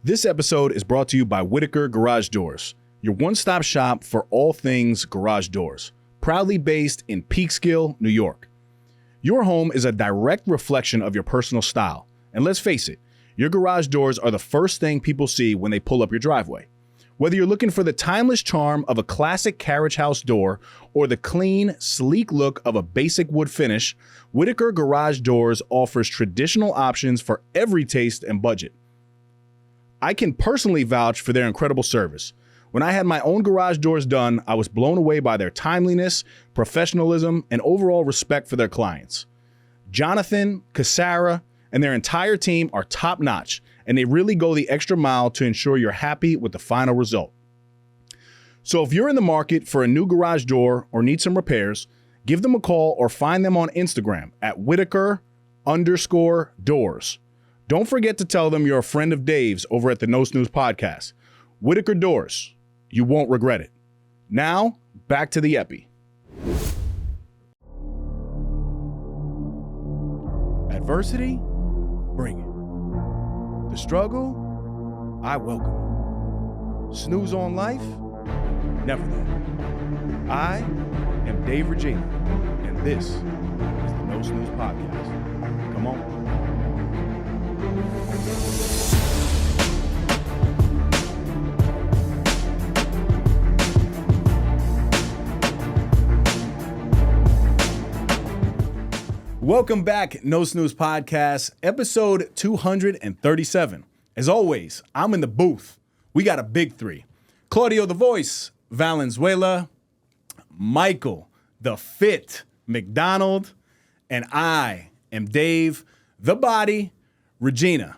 This episode is brought to you by Whitaker Garage Doors, your one-stop shop for all things garage doors, proudly based in Peekskill, New York. Your home is a direct reflection of your personal style, and let's face it, your garage doors are the first thing people see when they pull up your driveway. Whether you're looking for the timeless charm of a classic carriage house door or the clean, sleek look of a basic wood finish, Whitaker Garage Doors offers traditional options for every taste and budget. I can personally vouch for their incredible service. When I had my own garage doors done, I was blown away by their timeliness, professionalism, and overall respect for their clients. Jonathan, Cassara, and their entire team are top-notch, and they really go the extra mile to ensure you're happy with the final result. So if you're in the market for a new garage door or need some repairs, give them a call or find them on Instagram at Whitaker_doors. Don't forget to tell them you're a friend of Dave's over at the No Snooze podcast. Whitaker Doors. You won't regret it. Now, back to the epi. Adversity? Bring it. The struggle? I welcome it. Snooze on life? Never that. I am Dave Regina, and this is the No Snooze podcast. Come on. Welcome back, No Snooze Podcast, episode 237. As always, I'm in the booth. We got a big three. Claudio the Voice, Valenzuela, Michael the Fit MacDonald, and I am Dave the Body Regina.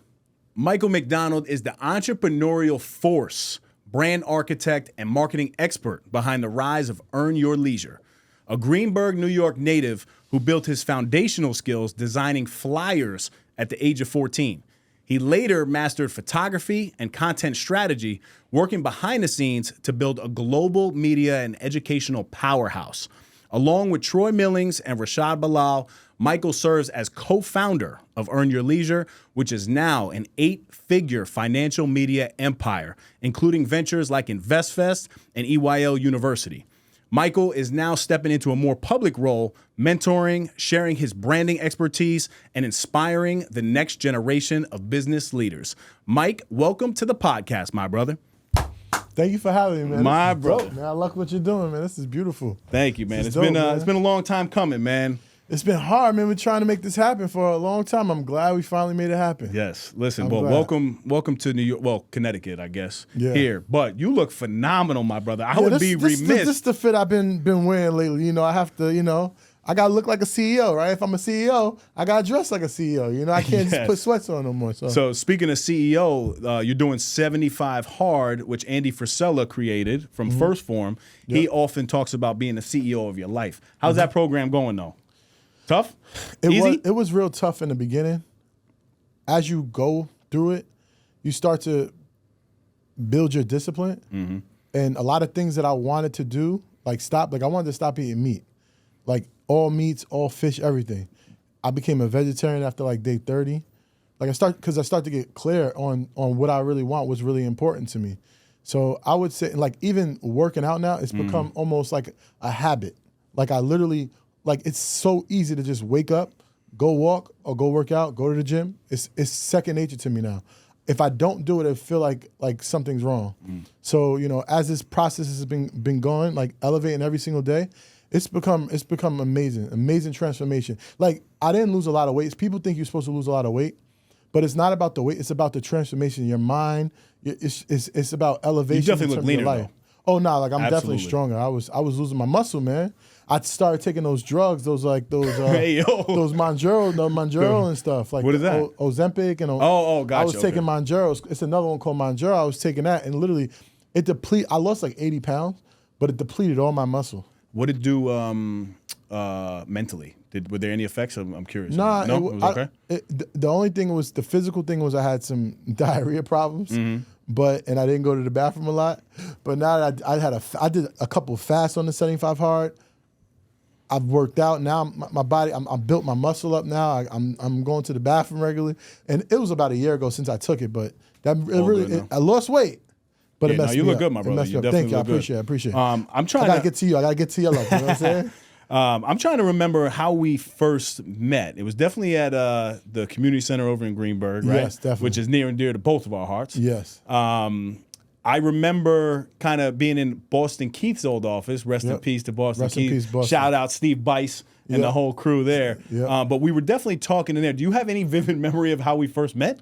Michael MacDonald is the entrepreneurial force, brand architect, and marketing expert behind the rise of Earn Your Leisure, a Greenburgh, New York native who built his foundational skills designing flyers at the age of 14. He later mastered photography and content strategy, working behind the scenes to build a global media and educational powerhouse. Along with Troy Millings and Rashad Bilal, Michael serves as co-founder of Earn Your Leisure, which is now an 8-figure financial media empire, including ventures like InvestFest and EYL University. Michael is now stepping into a more public role, mentoring, sharing his branding expertise, and inspiring the next generation of business leaders. Mike, welcome to the podcast, my brother. Thank you for having me, man. My brother. Dope, man. I like what you're doing, man. This is beautiful. Thank you, man. It's It's dope, been a long time coming, man. It's been hard, man. We're trying to make this happen for a long time. I'm glad we finally made it happen. Yes. Listen, I'm well, glad. welcome to New York. Well, Connecticut, I guess. Yeah. Here, but you look phenomenal, my brother. I would be remiss. This is the fit I've been wearing lately. You know, I have to, I gotta look like a CEO, right? If I'm a CEO, I gotta dress like a CEO. You know, I can't just put sweats on no more. So speaking of CEO, you're doing 75 Hard, which Andy Frisella created from First Form. Yep. He often talks about being the CEO of your life. How's that program going, though? Tough? Easy? It was real tough in the beginning. As you go through it, you start to build your discipline. Mm-hmm. And a lot of things that I wanted to do, I wanted to stop eating meat. Like all meats, all fish, everything. I became a vegetarian after day 30. I start to get clear on what I really want, what's really important to me. So I would say, even working out now, it's become almost like a habit. I literally, it's so easy to just wake up, go walk or go work out, go to the gym. It's second nature to me now. If I don't do it, I feel like something's wrong. So, as this process has been going, elevating every single day, it's become amazing transformation. I didn't lose a lot of weight. People think you're supposed to lose a lot of weight, but it's not about the weight. It's about the transformation in your mind. It's about elevation. You definitely look leaner, though. Oh no, I'm definitely stronger. I was losing my muscle, man. I started taking those drugs, those Monjaro and stuff. What is that? Ozempic and gotcha. I was taking Monjaro. It's another one called Monjaro. I was taking that, and literally, I lost 80 pounds, but it depleted all my muscle. What did it do mentally? Were there any effects? I'm curious. Nah, no, it was okay. The only thing was the physical thing was I had some diarrhea problems. Mm-hmm. And I didn't go to the bathroom a lot. But now that I did a couple of fasts on the 75 Hard, I've worked out now. My body, I'm built my muscle up now. I'm going to the bathroom regularly, and it was about a year ago since I took it, but I lost weight. But it messed me up. You look good, my brother. You definitely Thank you. I look good. appreciate it. I'm trying. I gotta get to you. I gotta get to your level. You know what I'm saying? I'm trying to remember how we first met. It was definitely at the community center over in Greenburgh, right? Yes, definitely. Which is near and dear to both of our hearts. Yes. I remember kind of being in Boston Keith's old office. Rest in peace to Boston Rest in Keith. peace, Boston. Shout out Steve Bice and the whole crew there. But we were definitely talking in there. Do you have any vivid memory of how we first met?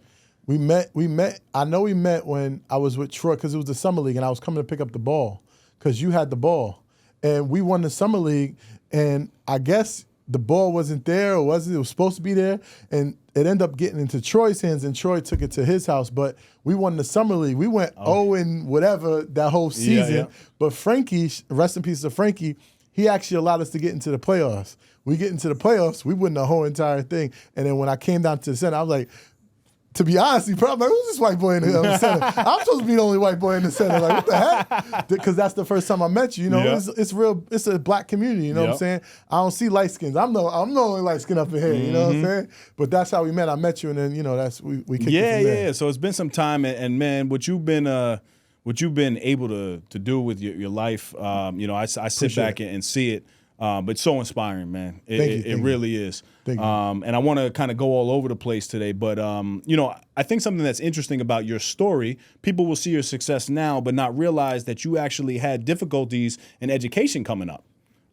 We met. I know we met when I was with Troy because it was the summer league, and I was coming to pick up the ball because you had the ball, and we won the summer league, and I guess the ball wasn't there, or wasn't. It was supposed to be there, and it ended up getting into Troy's hands, and Troy took it to his house. But we won the summer league. We went 0 and whatever that whole season. Yeah. But Frankie, rest in peace to Frankie, he actually allowed us to get into the playoffs. We get into the playoffs, we win the whole entire thing. And then when I came down to the center, I was like, to be honest, he probably like, who's this white boy in the center? I'm supposed to be the only white boy in the center. Like, what the heck? Because that's the first time I met you. You know, it's real. It's a black community. You know what I'm saying? I don't see light skins. I'm the only light skin up in here. You know what I'm saying? But that's how we met. I met you, and then that's we kicked it from there. So it's been some time, and man, what you've been able to do with your life. I sit back and see it. But it's so inspiring, man. It really is. Thank you. And I want to kind of go all over the place today, but I think something that's interesting about your story, people will see your success now, but not realize that you actually had difficulties in education coming up,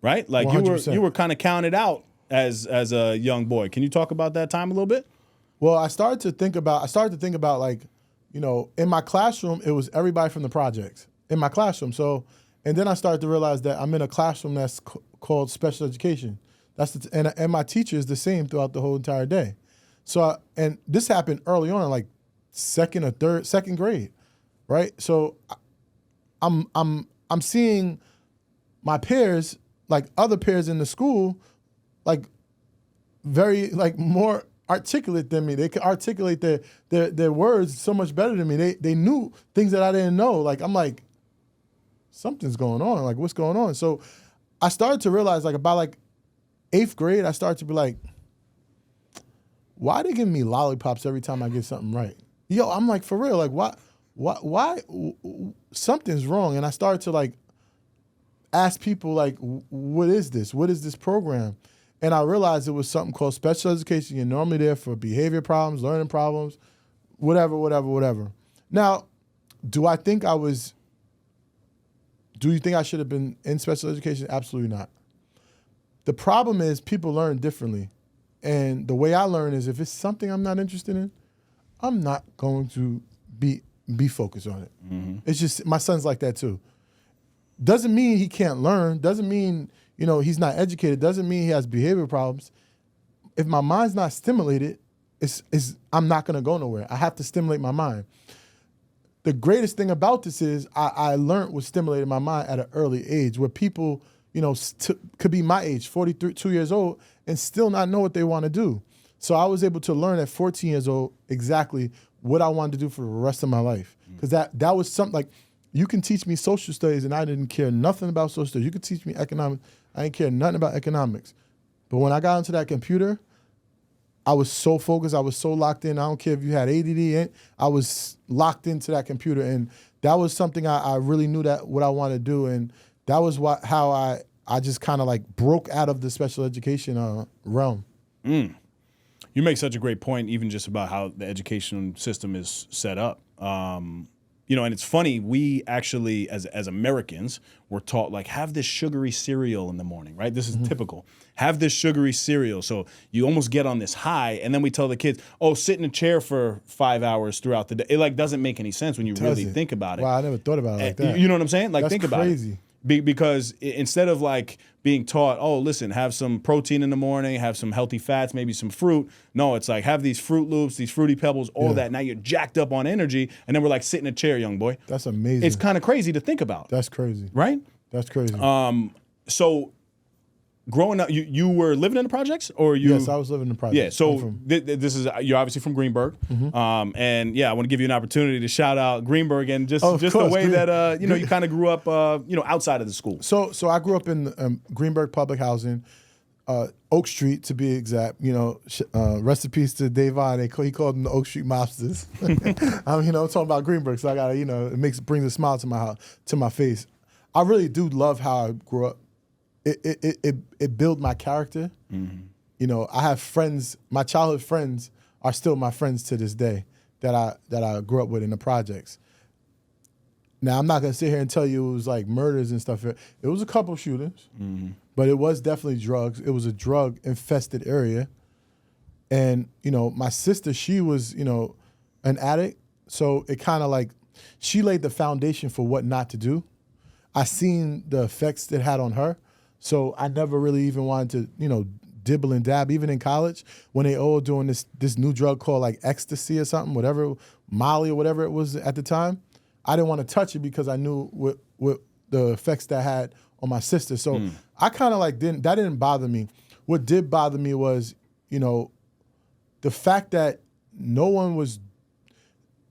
right? Like 100%. you were kind of counted out as a young boy. Can you talk about that time a little bit? Well, I started to think about like, in my classroom, it was everybody from the projects in my classroom. So, and then I started to realize that I'm in a classroom that's called special education. And my teacher is the same throughout the whole entire day. So, and this happened early on, like second grade, right? So, I'm seeing my peers, like other peers in the school, like very like more articulate than me. They could articulate their words so much better than me. They knew things that I didn't know. Like I'm like, something's going on. Like what's going on? So I started to realize like about like 8th grade, I started to be like, why are they giving me lollipops every time I get something right? Yo, I'm like, for real, like why something's wrong. And I started to like ask people like, what is this? What is this program? And I realized it was something called special education. You're normally there for behavior problems, learning problems, whatever. Now, do you think I should have been in special education? Absolutely not. The problem is people learn differently. And the way I learn is if it's something I'm not interested in, I'm not going to be focused on it. Mm-hmm. It's just, my son's like that too. Doesn't mean he can't learn. Doesn't mean, he's not educated. Doesn't mean he has behavior problems. If my mind's not stimulated, I'm not going to go nowhere. I have to stimulate my mind. The greatest thing about this is I learned what stimulated my mind at an early age where people, could be my age, 42 years old, and still not know what they want to do. So I was able to learn at 14 years old exactly what I wanted to do for the rest of my life. Because that was something like, you can teach me social studies and I didn't care nothing about social studies. You could teach me economics. I didn't care nothing about economics. But when I got into that computer, I was so focused. I was so locked in. I don't care if you had ADD. I was locked into that computer. And that was something I really knew that what I wanted to do. And that was how I just kind of like broke out of the special education realm. You make such a great point, even just about how the education system is set up. And it's funny, we actually, as Americans, were taught, like, have this sugary cereal in the morning, right? This is typical. Have this sugary cereal. So you almost get on this high, and then we tell the kids, sit in a chair for 5 hours throughout the day. It, like, doesn't make any sense when you really think about it. Wow, I never thought about it like that. You know what I'm saying? Like, That's think about crazy. it. Because instead of like being taught, listen, have some protein in the morning, have some healthy fats, maybe some fruit. No, it's like have these Fruit Loops, these Fruity Pebbles, all that. Now you're jacked up on energy, and then we're like, sit in a chair, young boy. That's amazing. It's kind of crazy to think about. That's crazy. Right? That's crazy. So growing up, you were living in the projects, or you? Yes, I was living in the projects. Yeah. So this is you're obviously from Greenburgh, and I want to give you an opportunity to shout out Greenburgh and just the way that you kind of grew up outside of the school. So I grew up in Greenburgh public housing, Oak Street to be exact. Rest in peace to Davon. He called them the Oak Street Mobsters. I'm talking about Greenburgh, so I gotta, it brings a smile to my face. I really do love how I grew up. It built my character. Mm-hmm. I have friends. My childhood friends are still my friends to this day that I grew up with in the projects. Now, I'm not going to sit here and tell you it was like murders and stuff. It was a couple shootings, but it was definitely drugs. It was a drug-infested area. And, my sister, she was, an addict. So it kind of like, she laid the foundation for what not to do. I seen the effects it had on her. So I never really even wanted to, dibble and dab. Even in college, when they all doing this new drug called like ecstasy or something, whatever, Molly or whatever it was at the time, I didn't want to touch it because I knew what the effects that had on my sister. So I kind of like that didn't bother me. What did bother me was, the fact that no one was.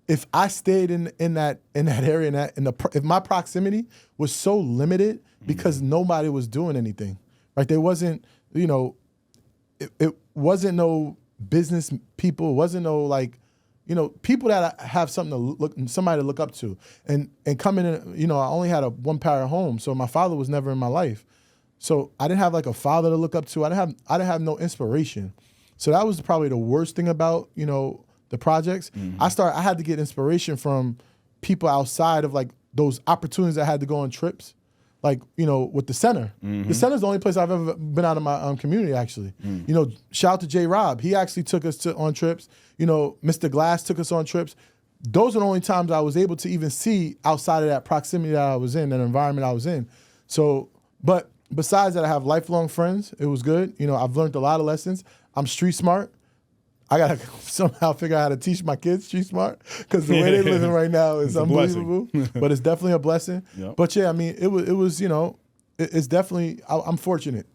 If I stayed in that area, if my proximity was so limited because nobody was doing anything, right? There wasn't, it wasn't no business people. It wasn't no like. People that have somebody to look up to, and coming in, I only had a one-parent home, so my father was never in my life, so I didn't have like a father to look up to. I didn't have no inspiration, so that was probably the worst thing about the projects. I had to get inspiration from people outside of like those opportunities I had to go on trips, like with the center. The center's the only place I've ever been out of my community actually. Shout out to J. Rob. He actually took us on trips. Mr. Glass took us on trips. Those are the only times I was able to even see outside of that proximity that I was in, that environment I was in. So, but besides that, I have lifelong friends. It was good. I've learned a lot of lessons. I'm street smart. I gotta somehow figure out how to teach my kids street smart because the way they're living right now is unbelievable. But it's definitely a blessing. Yep. But yeah, I mean, it was it's definitely. I'm fortunate,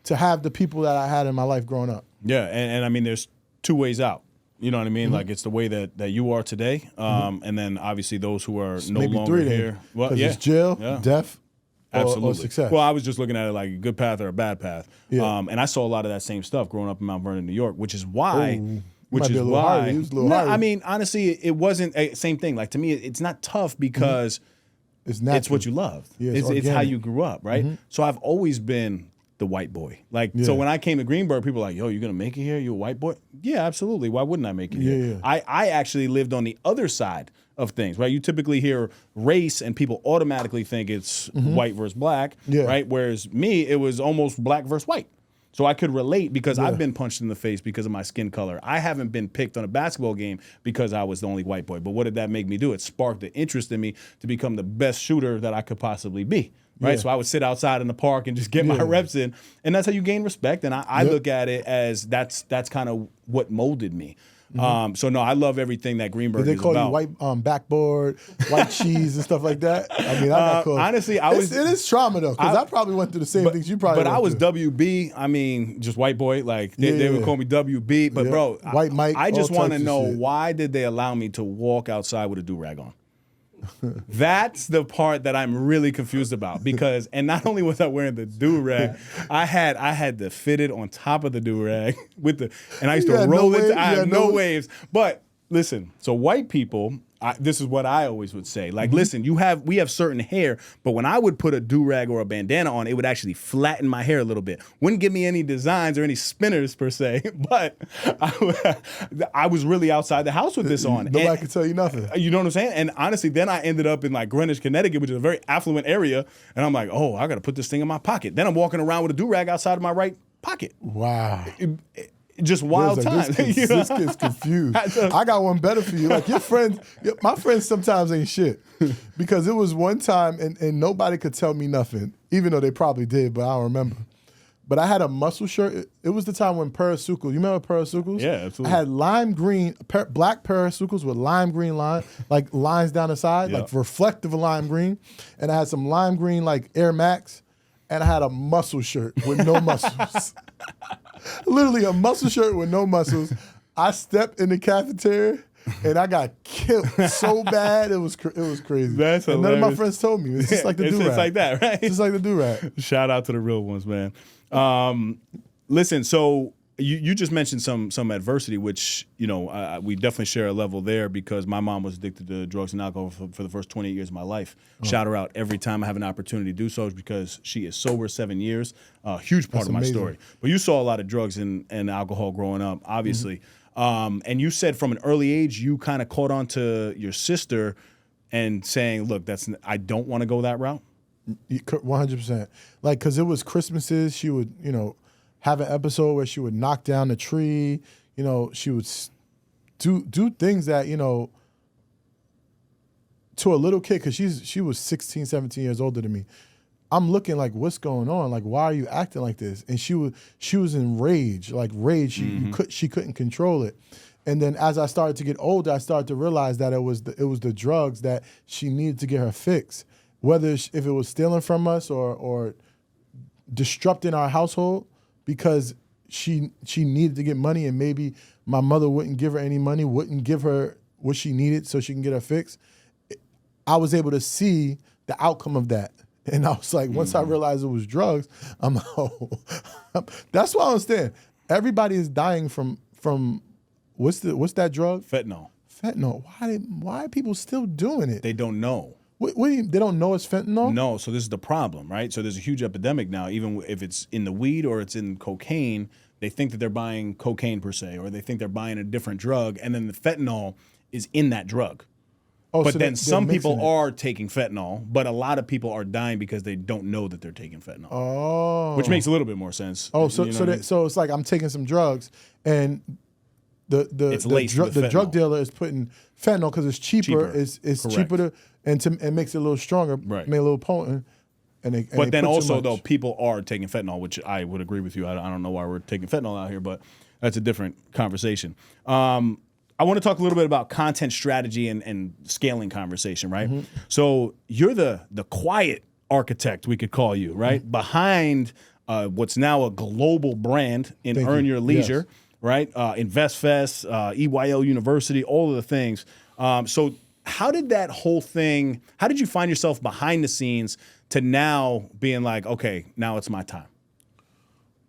to have the people that I had in my life growing up. Yeah, and I mean, there's two ways out. You know what I mean? Like it's the way that you are today, and then obviously those who are no longer here. Well, it's jail, death. Absolutely. Or success. Well, I was just looking at it like a good path or a bad path. Yeah. And I saw a lot of that same stuff growing up in Mount Vernon, New York, which is why. I mean, honestly, it wasn't a same thing. Like to me, it's not tough because it's what you love. Yeah, it's how you grew up, right? So I've always been the white boy. So when I came to Greenburgh, people were like, yo, you're gonna make it here? You a white boy? Yeah, absolutely. Why wouldn't I make it here? Yeah. I actually lived on the other side of things, right? You typically hear race and people automatically think it's white versus black, right? Whereas me, it was almost black versus white. So I could relate because I've been punched in the face because of my skin color. I haven't been picked on a basketball game because I was the only white boy. But what did that make me do? It sparked the interest in me to become the best shooter that I could possibly be. Right, so I would sit outside in the park and just get my reps in, and that's how you gain respect. And I look at it as that's kind of what molded me. So no, I love everything that Greenburgh is about. Did they call you white backboard, white cheese, and stuff like that? I mean, I got called. Honestly, it is trauma though, because I probably went through the same things you probably. But went I was through. WB. I mean, just white boy. Like they would call me WB. But bro, White Mike. I just want to know why did they allow me to walk outside with a do-rag on? That's the part that I'm really confused about because, and not only was I wearing the do-rag, I had the fitted on top of the do-rag and I used to roll it. I had no waves. But listen, so white people, this is what I always would say. Like, listen, we have certain hair, but when I would put a do-rag or a bandana on, it would actually flatten my hair a little bit. Wouldn't give me any designs or any spinners per se, but I was really outside the house with this on. Nobody could tell you nothing. You know what I'm saying? And honestly, then I ended up in like Greenwich, Connecticut, which is a very affluent area, and I'm like, oh, I got to put this thing in my pocket. Then I'm walking around with a do-rag outside of my right pocket. Wow. Just wild like, times. This kid's confused. I got one better for you. Like my friends sometimes ain't shit. Because it was one time and nobody could tell me nothing, even though they probably did, but I don't remember. But I had a muscle shirt. It was the time when Parasucos, you remember Parasucos? Yeah, absolutely. I had lime green, black Parasucos with lime green like lines down the side, like reflective of lime green. And I had some lime green like Air Max, and I had a muscle shirt with no muscles. Literally a muscle shirt with no muscles. I stepped in the cafeteria and I got killed so bad. It was crazy. That's and none of my hilarious. friends told me. It's just like the do-rag. It's like that, right? Just like the do-rag. Shout out to the real ones, man. Listen, so you just mentioned some adversity, which, you know, we definitely share a level there because my mom was addicted to drugs and alcohol for the first 28 years of my life. Shout her out every time I have an opportunity to do so because she is sober 7 years. A huge part That's of my amazing. story. But you saw a lot of drugs and alcohol growing up, obviously. And you said from an early age, you kind of caught on to your sister and saying, look, I don't want to go that route. 100%. Like, because it was Christmases, she would, you know, have an episode where she would knock down a tree. You know, she would do things that, you know, to a little kid, because she was 16, 17 years older than me. I'm looking like, what's going on? Like, why are you acting like this? And she was in rage, like rage. She couldn't control it. And then as I started to get older, I started to realize that it was the drugs that she needed to get her fix. Whether if it was stealing from us or disrupting our household because she needed to get money and maybe my mother wouldn't give her any money, wouldn't give her what she needed so she can get her fix. I was able to see the outcome of that. And I was like, once I realized it was drugs, I'm like, oh. That's why I understand. Everybody is dying from what's that drug? Fentanyl. Fentanyl. Why are people still doing it? They don't know. What do you, they don't know it's fentanyl? No, so this is the problem, right? So there's a huge epidemic now, even if it's in the weed or it's in cocaine, they think that they're buying cocaine per se, or they think they're buying a different drug, and then the fentanyl is in that drug. Oh, But so then they're some people mixing it. are taking fentanyl, but a lot of people are dying because they don't know that they're taking fentanyl, Oh. which makes a little bit more sense. Oh, so You know so what I mean? so it's like I'm taking some drugs and It's laced with the drug fentanyl. dealer is putting fentanyl because it's cheaper. It's Correct. cheaper to and makes it a little stronger, Right. make it a little potent. And they But then put too also, much. though, people are taking fentanyl, which I would agree with you. I don't know why we're taking fentanyl out here, but that's a different conversation. I want to talk a little bit about content strategy and scaling conversation, right? Mm-hmm. So you're the quiet architect, we could call you, right? Mm-hmm. Behind what's now a global brand in Thank Earn you. Your Leisure, Yes. right? InvestFest, EYL University, all of the things. So how did you find yourself behind the scenes to now being like, okay, now it's my time?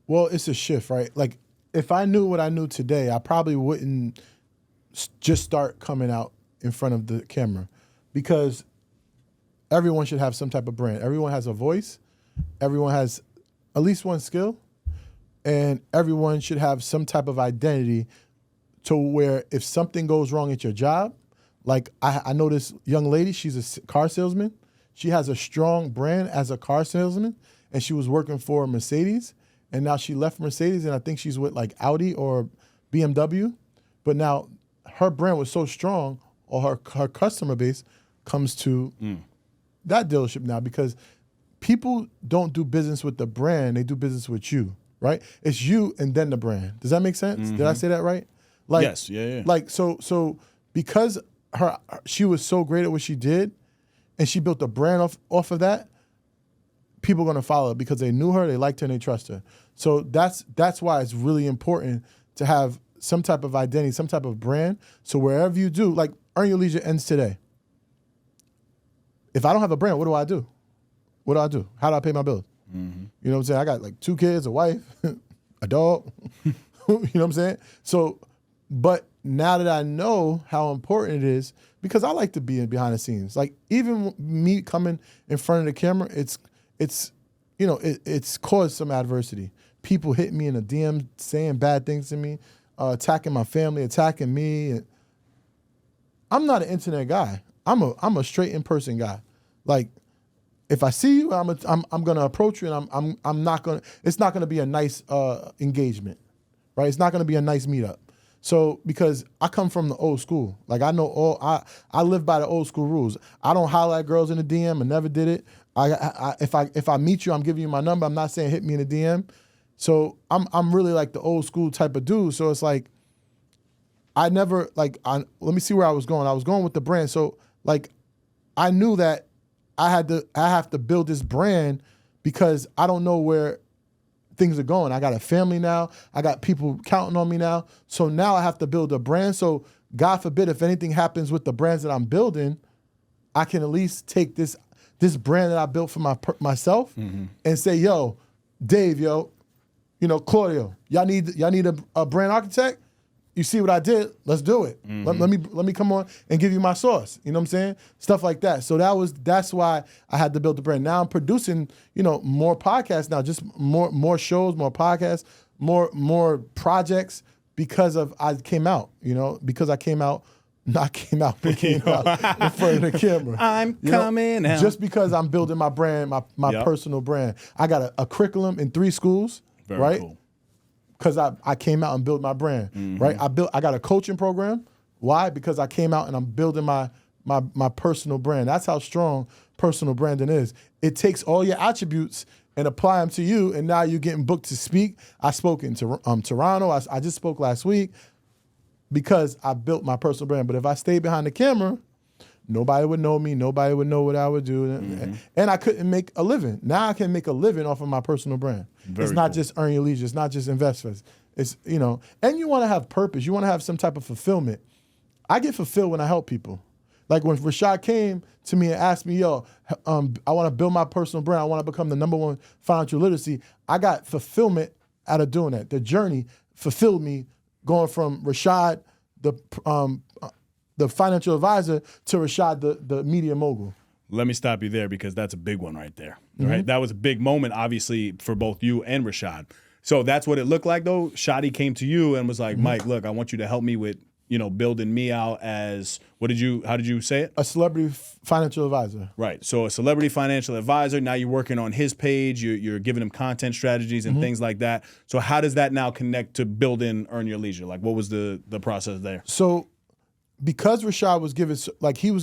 Well, it's a shift, right? Like if I knew what I knew today, I probably wouldn't just start coming out in front of the camera because everyone should have some type of brand. Everyone has a voice. Everyone has at least one skill. And everyone should have some type of identity to where if something goes wrong at your job, like I know this young lady, she's a car salesman. She has a strong brand as a car salesman, and she was working for Mercedes, and now she left Mercedes, and I think she's with like Audi or BMW. But now her brand was so strong, or her customer base comes to that dealership now because people don't do business with the brand, they do business with you, right? It's you and then the brand. Does that make sense? Did I say that right? Like, Yes, yeah. Like so because she was so great at what she did, and she built a brand off of that, people are gonna follow her because they knew her, they liked her, and they trust her. So that's why it's really important to have some type of identity, some type of brand. So wherever you do, like Earn Your Leisure ends today. If I don't have a brand, what do I do? What do I do? How do I pay my bills? You know what I'm saying? I got like 2 kids, a wife, a dog. You know what I'm saying? So, but now that I know how important it is, because I like to be behind the scenes. Like even me coming in front of the camera, it's caused some adversity. People hit me in the DM saying bad things to me, attacking my family, attacking me. And I'm not an internet guy. I'm a straight in-person guy. Like if I see you, I'm gonna approach you, and I'm not gonna. It's not gonna be a nice engagement, right? It's not gonna be a nice meetup. So because I come from the old school, like I know I live by the old school rules. I don't holler at girls in the DM. I never did it. If I meet you, I'm giving you my number. I'm not saying hit me in the DM. So I'm really like the old school type of dude. So it's like I never let me see where I was going. I was going with the brand. So like I knew that I have to build this brand because I don't know where things are going. I got a family now. I got people counting on me now. So now I have to build a brand. So God forbid, if anything happens with the brands that I'm building, I can at least take this brand that I built for myself and say, yo, Dave, Claudio, y'all need a brand architect? You see what I did? Let's do it. Let me come on and give you my sauce. You know what I'm saying? Stuff like that. So that's why I had to build the brand. Now I'm producing, more podcasts now, just more shows, more podcasts, more projects because I came out, because I came out, not came out, but came out in front of the camera. I'm coming out. Just because I'm building my brand, my personal brand. I got a curriculum in 3 schools, Very right? cool. Because I came out and built my brand, right? I got a coaching program. Why? Because I came out and I'm building my personal brand. That's how strong personal branding is. It takes all your attributes and apply them to you, and now you're getting booked to speak. I spoke in Toronto. I just spoke last week because I built my personal brand. But if I stayed behind the camera, nobody would know me. Nobody would know what I would do. And I couldn't make a living. Now I can make a living off of my personal brand. It's not just earn your leisure. It's not just investments. It's, and you want to have purpose. You want to have some type of fulfillment. I get fulfilled when I help people. Like when Rashad came to me and asked me, I want to build my personal brand. I want to become the #1 financial literacy. I got fulfillment out of doing that. The journey fulfilled me going from Rashad, the financial advisor, to Rashad, the media mogul. Let me stop you there because that's a big one right there. Right? That was a big moment, obviously, for both you and Rashad. So that's what it looked like, though. Shadi came to you and was like, Mike, look, I want you to help me with, building me out as, how did you say it? A celebrity financial advisor. Right. So a celebrity financial advisor. Now you're working on his page. You're giving him content strategies and things like that. So how does that now connect to building Earn Your Leisure? Like, what was the process there? So because Rashad was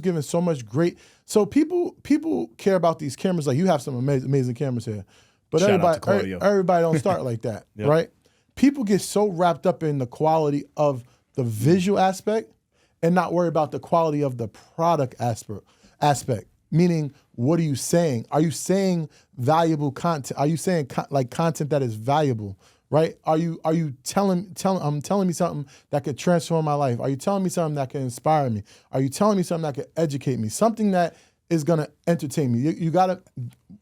given so much great, so people care about these cameras. Like, you have some amazing cameras here, but Shout out to Claudio. everybody don't start like that, right? People get so wrapped up in the quality of the visual aspect and not worry about the quality of the product aspect. Meaning, what are you saying? Are you saying valuable content? Are you saying content that is valuable? Right? Are you telling me something that could transform my life? Are you telling me something that can inspire me? Are you telling me something that could educate me? Something that is gonna entertain me. You gotta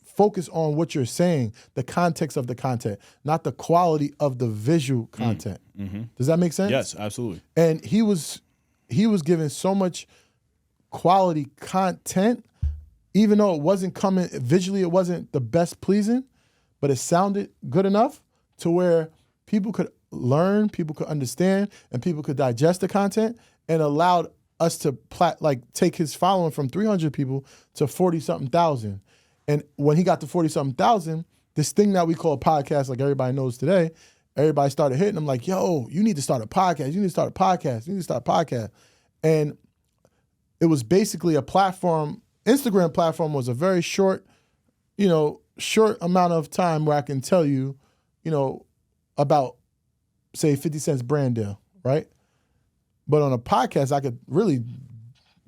focus on what you're saying, the context of the content, not the quality of the visual content. Does that make sense? Yes, absolutely. And he was given so much quality content, even though it wasn't coming visually, it wasn't the best pleasing, but it sounded good enough to where people could learn, people could understand, and people could digest the content, and allowed us to take his following from 300 people to 40-something thousand. And when he got to 40-something thousand, this thing that we call a podcast, like everybody knows today, everybody started hitting him like, yo, you need to start a podcast. You need to start a podcast. You need to start a podcast. And it was basically a platform. Instagram platform was a very short amount of time where I can tell you, about, say, 50 Cent's brand deal, right? But on a podcast, I could really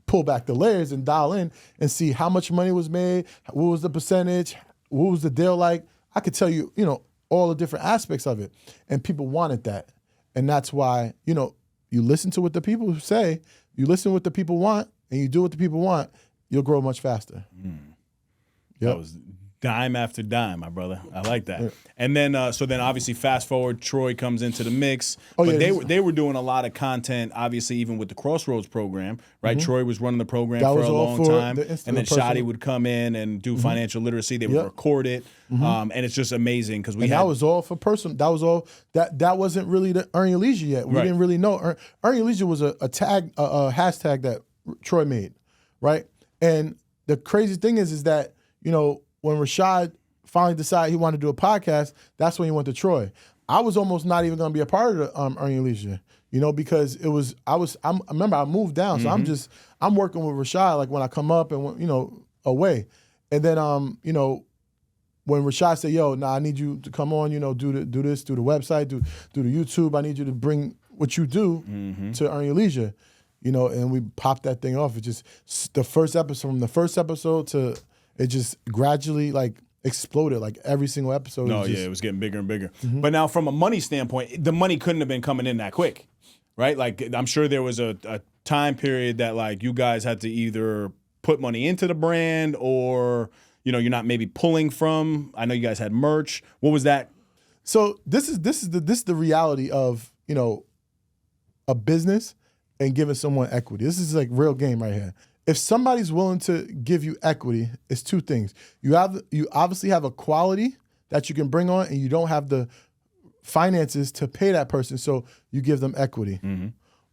pull back the layers and dial in and see how much money was made, what was the percentage, what was the deal like. I could tell you, all the different aspects of it. And people wanted that. And that's why, you listen to what the people say, you listen to what the people want, and you do what the people want, you'll grow much faster. That was dime after dime, my brother. I like that. Yeah. And then, so then obviously fast forward, Troy comes into the mix. But they were doing a lot of content, obviously, even with the Crossroads program, right? Troy was running the program for a long time. And then Shadi would come in and do financial literacy. They would record it. And it's just amazing because that was all for personal. That was all, that wasn't really the Earn Your Leisure yet. We didn't really know. Earn Your Leisure was a hashtag that Troy made, right? And the crazy thing is that, when Rashad finally decided he wanted to do a podcast, that's when he went to Troy. I was almost not even going to be a part of the Earn Your Leisure, because it was, I remember I moved down, so I'm working with Rashad, like when I come up and, away. And then, when Rashad said, yo, I need you to come on, do this, do the website, do the YouTube. I need you to bring what you do to Earn Your Leisure, and we popped that thing off. It just, from the first episode to, it just gradually exploded, every single episode. It was getting bigger and bigger. But now from a money standpoint, the money couldn't have been coming in that quick, right? Like, I'm sure there was a time period that like you guys had to either put money into the brand or, you know, you're not maybe pulling from? I know you guys had merch. What was that? So this is the reality of, you know, a business and giving someone equity. This is like real game right here. If somebody's willing to give you equity, it's two things. You obviously have a quality that you can bring on, and you don't have the finances to pay that person, so you give them equity. Mm-hmm.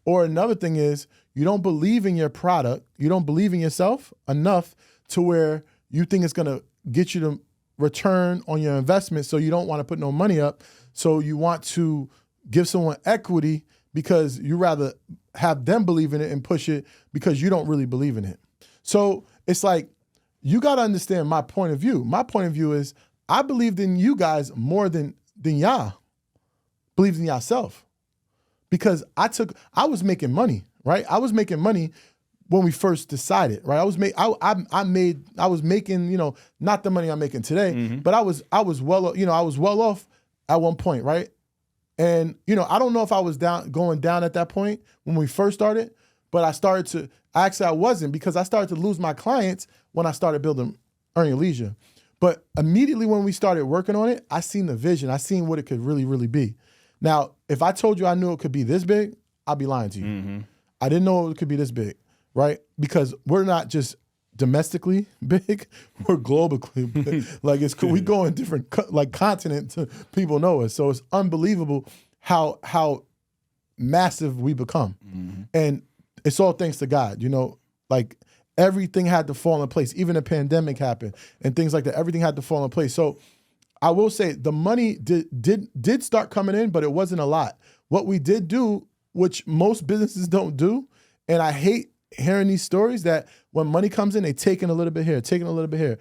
Or another thing is you don't believe in your product, you don't believe in yourself enough to where you think it's gonna get you the return on your investment, so you don't want to put no money up, so you want to give someone equity because you rather have them believe in it and push it because you don't really believe in it. So it's like, you got to understand my point of view. My point of view is I believed in you guys more than y'all believed in yourself, because I was making money, right? I was making money when we first decided, right? I was making, you know, not the money I'm making today, but I was well off at one point, right? And, you know, I don't know if I was going down at that point when we first started, but I wasn't, because I started to lose my clients when I started building Earn Your Leisure. But immediately when we started working on it, I seen the vision. I seen what it could really, really be. Now, if I told you I knew it could be this big, I'd be lying to you. Mm-hmm. I didn't know it could be this big, right? Because we're not just domestically big, we're globally big. Like, it's cool. We go in different continents, people know us. So it's unbelievable how massive we become. Mm-hmm. And it's all thanks to God, you know, like everything had to fall in place. Even a pandemic happened and things like that. Everything had to fall in place. So I will say the money did start coming in, but it wasn't a lot. What we did do, which most businesses don't do, and I hate hearing these stories that when money comes in, they taking a little bit here,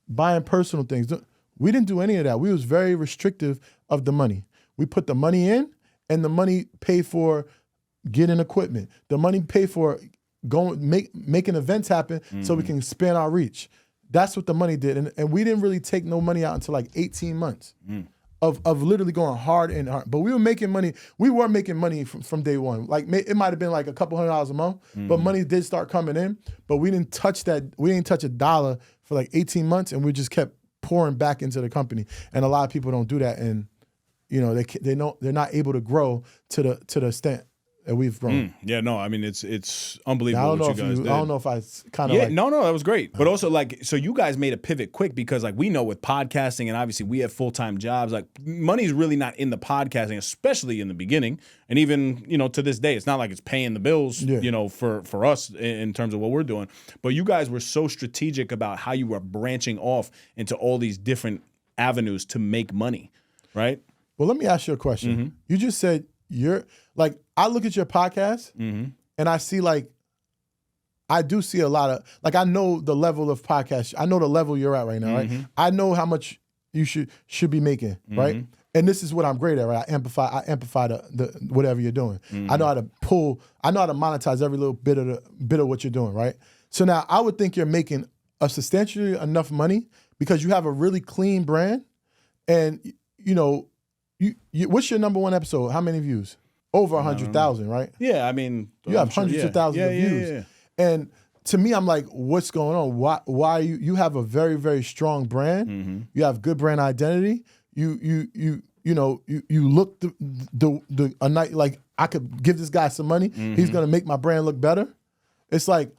buying personal things. We didn't do any of that. We was very restrictive of the money. We put the money in, and the money paid for getting equipment. The money paid for making events happen so we can expand our reach. That's what the money did. And we didn't really take no money out until like 18 months of literally going hard and hard. But we were making money. We were making money from day one. Like, it might have been like a couple $100 a month, but money did start coming in. But we didn't touch that. We didn't touch a dollar for like 18 months, and we just kept pouring back into the company. And a lot of people don't do that, and you know they're not able to grow to the extent that we've grown. Yeah, no, I mean it's unbelievable what you guys did. I don't know if I kind of no, that was great. But also, like, so you guys made a pivot quick, because like we know with podcasting, and obviously we have full-time jobs, like money's really not in the podcasting, especially in the beginning, and even, you know, to this day, it's not like it's paying the bills, you know, for us in terms of what we're doing. But you guys were so strategic about how you were branching off into all these different avenues to make money, right? Well, let me ask you a question. You just said I look at your podcast and I see I do see a lot of, I know the level of podcast. I know the level you're at right now, right? I know how much you should be making, right? And this is what I'm great at, right? I amplify the whatever you're doing. I know how to monetize every little bit of what you're doing, right? So now I would think you're making a substantially enough money because you have a really clean brand, and you know, what's your number one episode? How many views? Over 100,000, right? Yeah, I mean, you have hundreds of thousands of views. Yeah. And to me, I'm like, what's going on? Why you have a very, very strong brand? You have good brand identity. You look a night like, I could give this guy some money. He's gonna make my brand look better. It's like,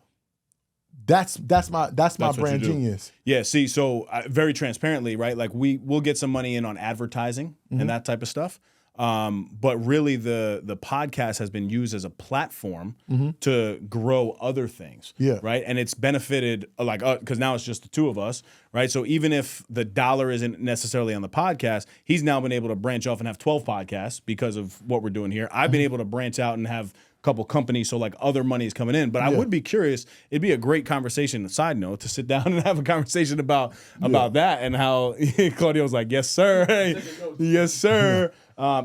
that's my brand genius. Yeah. See, so very transparently, right? Like we'll get some money in on advertising and that type of stuff. But really the podcast has been used as a platform to grow other things. Yeah. Right. And it's benefited because now it's just the two of us. Right. So even if the dollar isn't necessarily on the podcast, he's now been able to branch off and have 12 podcasts because of what we're doing here. I've been able to branch out and have couple companies, so like other money is coming in. But I would be curious, it'd be a great conversation, a side note, to sit down and have a conversation about that, and how Claudio's like, yes, sir. Yes, sir.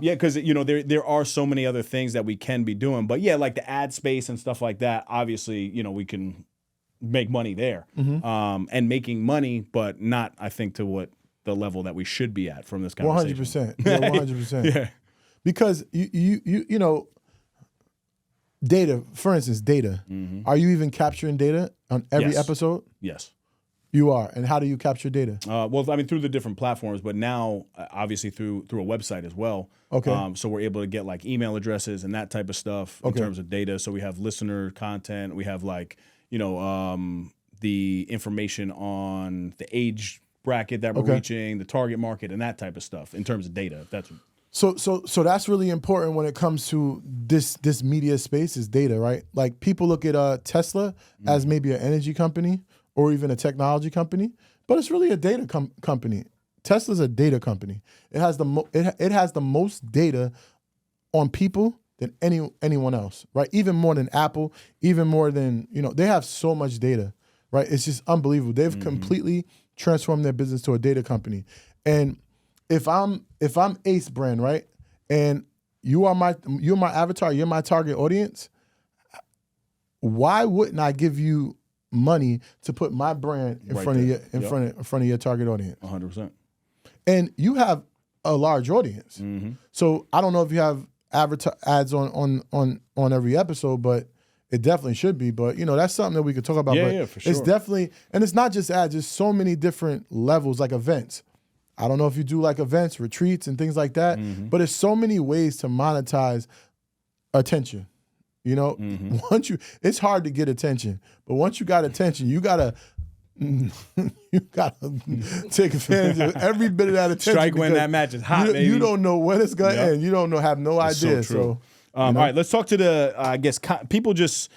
Because you know there are so many other things that we can be doing. But yeah, like the ad space and stuff like that, obviously, you know, we can make money there. And making money, but not, I think, to what the level that we should be at from this conversation. 100%. Yeah, 100%. Yeah. Because you know, Data, for instance, data. Are you even capturing data on every Yes. episode? Yes. You are. And how do you capture data? Well, I mean, through the different platforms, but now obviously through a website as well. Okay. So we're able to get like email addresses and that type of stuff in Okay. terms of data. So we have listener content. We have like, the information on the age bracket that we're Okay. reaching, the target market, and that type of stuff in terms of data. That's So that's really important when it comes to this media space is data, right? Like people look at Tesla as maybe an energy company or even a technology company, but it's really a data company. Tesla's a data company. It has it has the most data on people than anyone else, right? Even more than Apple, even more than, they have so much data, right? It's just unbelievable. They've completely transformed their business to a data company. And if I'm Ace Brand, right, and you're my avatar, you're my target audience, why wouldn't I give you money to put my brand in Right front there. of your in front of your target audience? 100%. And you have a large audience, so I don't know if you have ads on every episode, but it definitely should be. But that's something that we could talk about. Yeah, but yeah, for sure. It's definitely, and it's not just ads. There's so many different levels, like events. I don't know if you do like events, retreats, and things like that, but there's so many ways to monetize attention. It's hard to get attention, but once you got attention, you gotta take advantage of every bit of that attention. Strike when that match is hot, baby. You don't know when it's gonna end. You don't have no idea. So true. So all right, let's talk to the. I guess people just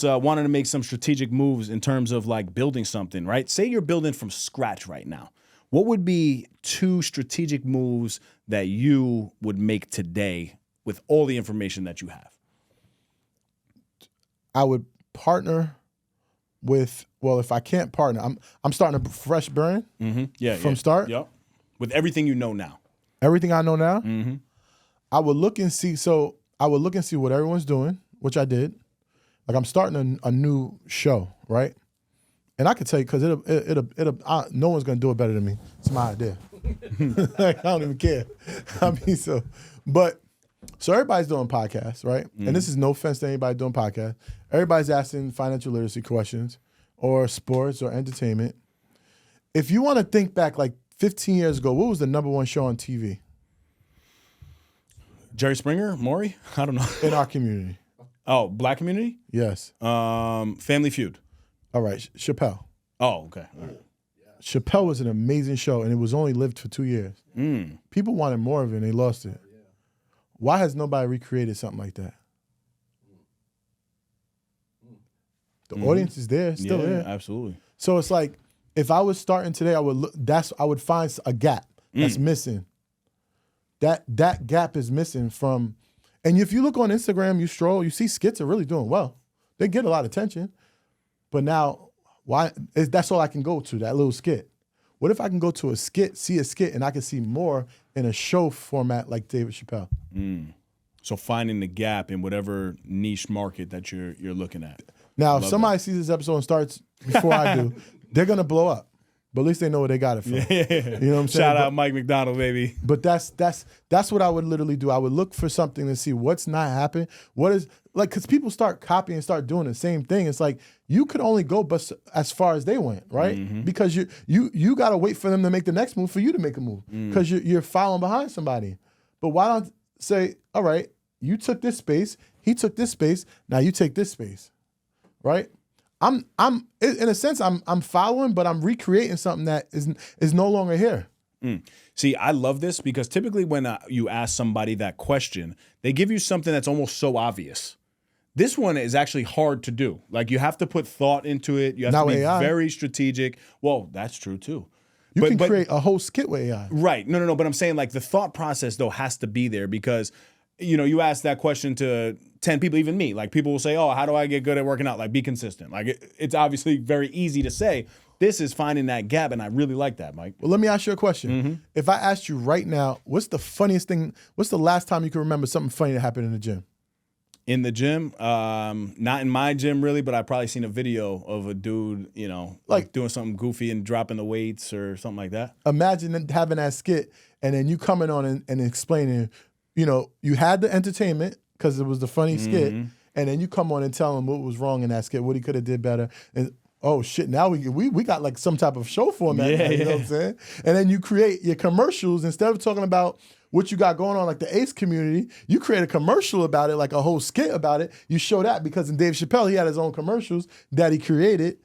wanted to make some strategic moves in terms of like building something. Right? Say you're building from scratch right now. What would be 2 strategic moves that you would make today with all the information that you have? I would partner with. Well, if I can't partner, I'm starting a fresh brand from start. Yep. With everything you know now. Everything I know now. I would look and see. So I would look and see what everyone's doing, which I did. Like I'm starting a new show, right? And I could tell you because no one's gonna do it better than me. It's my idea. Like, I don't even care. So everybody's doing podcasts, right? And this is no offense to anybody doing podcasts. Everybody's asking financial literacy questions or sports or entertainment. If you want to think back like 15 years ago, what was the #1 show on TV? Jerry Springer, Maury? I don't know. In our community. Oh, black community? Yes. Family Feud. All right, Chappelle. Oh, okay. All right. Chappelle was an amazing show, and it was only lived for 2 years. People wanted more of it, and they lost it. Why has nobody recreated something like that? The audience is there, still there. Absolutely. So it's like, if I was starting today, I would find a gap that's missing. That gap is missing from, and if you look on Instagram, you stroll, you see skits are really doing well. They get a lot of attention, but now that's all I can go to, that little skit. What if I can go to a skit, see a skit, and I can see more in a show format like David Chappelle? So finding the gap in whatever niche market that you're looking at. Now, if somebody sees this episode and starts before I do, they're gonna blow up. But at least they know where they got it from. Yeah. You know what I'm saying? Shout out Mike MacDonald, baby. But that's what I would literally do. I would look for something to see what's not happening. What is, like, because people start copying and start doing the same thing. It's like you could only go but as far as they went, right? Because you got to wait for them to make the next move for you to make a move because you're following behind somebody. But why don't say, all right, you took this space, he took this space, now you take this space, right? I'm in a sense I'm following, but I'm recreating something that is no longer here. See, I love this because typically when you ask somebody that question, they give you something that's almost so obvious. This one is actually hard to do. Like, you have to put thought into it. You have to be very strategic. Well, that's true too. You can create a whole skit with AI. Right. No. But I'm saying, like, the thought process though has to be there because, you ask that question to 10 people, even me. Like, people will say, oh, how do I get good at working out? Like, be consistent. Like, it's obviously very easy to say. This is finding that gap, and I really like that, Mike. Well, let me ask you a question. If I asked you right now, what's the funniest thing, what's the last time you can remember something funny that happened in the gym? In the gym? Not in my gym, really, but I've probably seen a video of a dude, like doing something goofy and dropping the weights or something like that. Imagine having that skit, and then you coming on and explaining, you had the entertainment because it was the funny skit, and then you come on and tell him what was wrong in that skit, what he could have did better, and oh shit, now we got like some type of show format. Yeah, now, you know what I'm saying? And then you create your commercials instead of talking about what you got going on, like the Ace community. You create a commercial about it, like a whole skit about it. You show that because in Dave Chappelle, he had his own commercials that he created.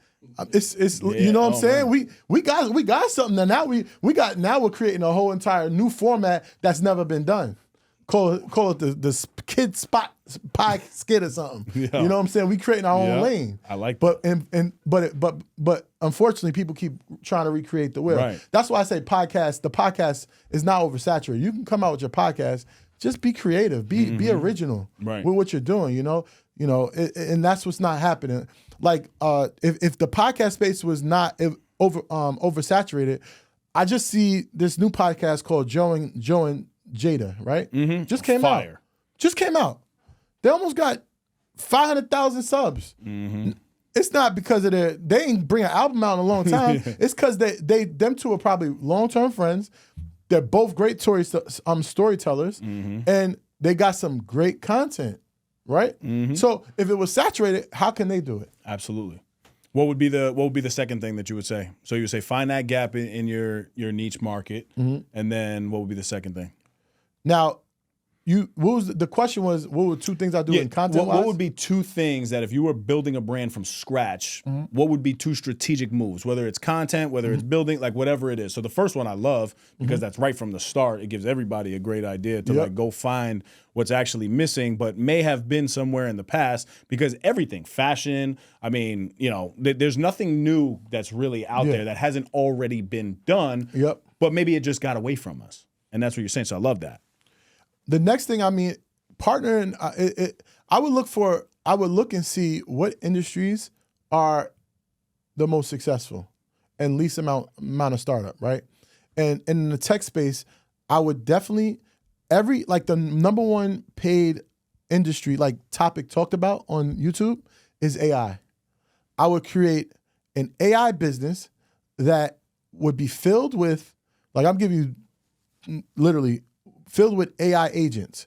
It's you know what I'm saying? Man. We got something that now we're creating a whole entire new format that's never been done. Call it the kid spot pie skit or something. Yeah. You know what I'm saying? We creating our own lane. I like that. But unfortunately, people keep trying to recreate the wheel. Right. That's why I say podcast. The podcast is not oversaturated. You can come out with your podcast. Just be creative. Be original with what you're doing. You know, and that's what's not happening. Like if the podcast space was not oversaturated, I just see this new podcast called Joe and Jada, right? Mm-hmm. Just came out. They almost got 500,000 subs. Mm-hmm. It's not because of they ain't bring an album out in a long time. It's because them two are probably long-term friends. They're both great storytellers, and they got some great content, right? Mm-hmm. So if it was saturated, how can they do it? Absolutely. What would be the second thing that you would say? So you would say find that gap in your niche market, and then what would be the second thing? Now, the question was, what were two things I do in content? What would be two things that if you were building a brand from scratch, what would be two strategic moves? Whether it's content, whether it's building, like whatever it is. So the first one I love because that's right from the start. It gives everybody a great idea to like go find what's actually missing, but may have been somewhere in the past because everything, fashion, I mean, there's nothing new that's really out there that hasn't already been done, but maybe it just got away from us. And that's what you're saying. So I love that. The next thing, partnering, I would look and see what industries are the most successful and least amount of startup, right? And in the tech space, I would definitely, the number one paid industry, like topic talked about on YouTube is AI. I would create an AI business that would be filled with, like I'm giving you literally, filled with AI agents,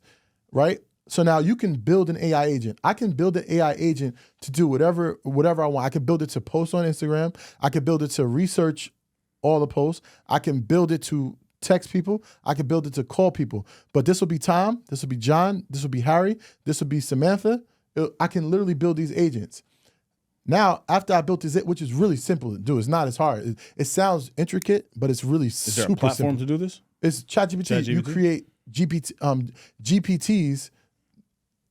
right? So now you can build an AI agent. I can build an AI agent to do whatever I want. I can build it to post on Instagram. I can build it to research all the posts. I can build it to text people. I can build it to call people. But this will be Tom. This will be John. This will be Harry. This will be Samantha. I can literally build these agents. Now, after I built this, which is really simple to do, it's not as hard. It sounds intricate, but it's really super simple. Is there a platform to do this? It's ChatGPT. You create GPTs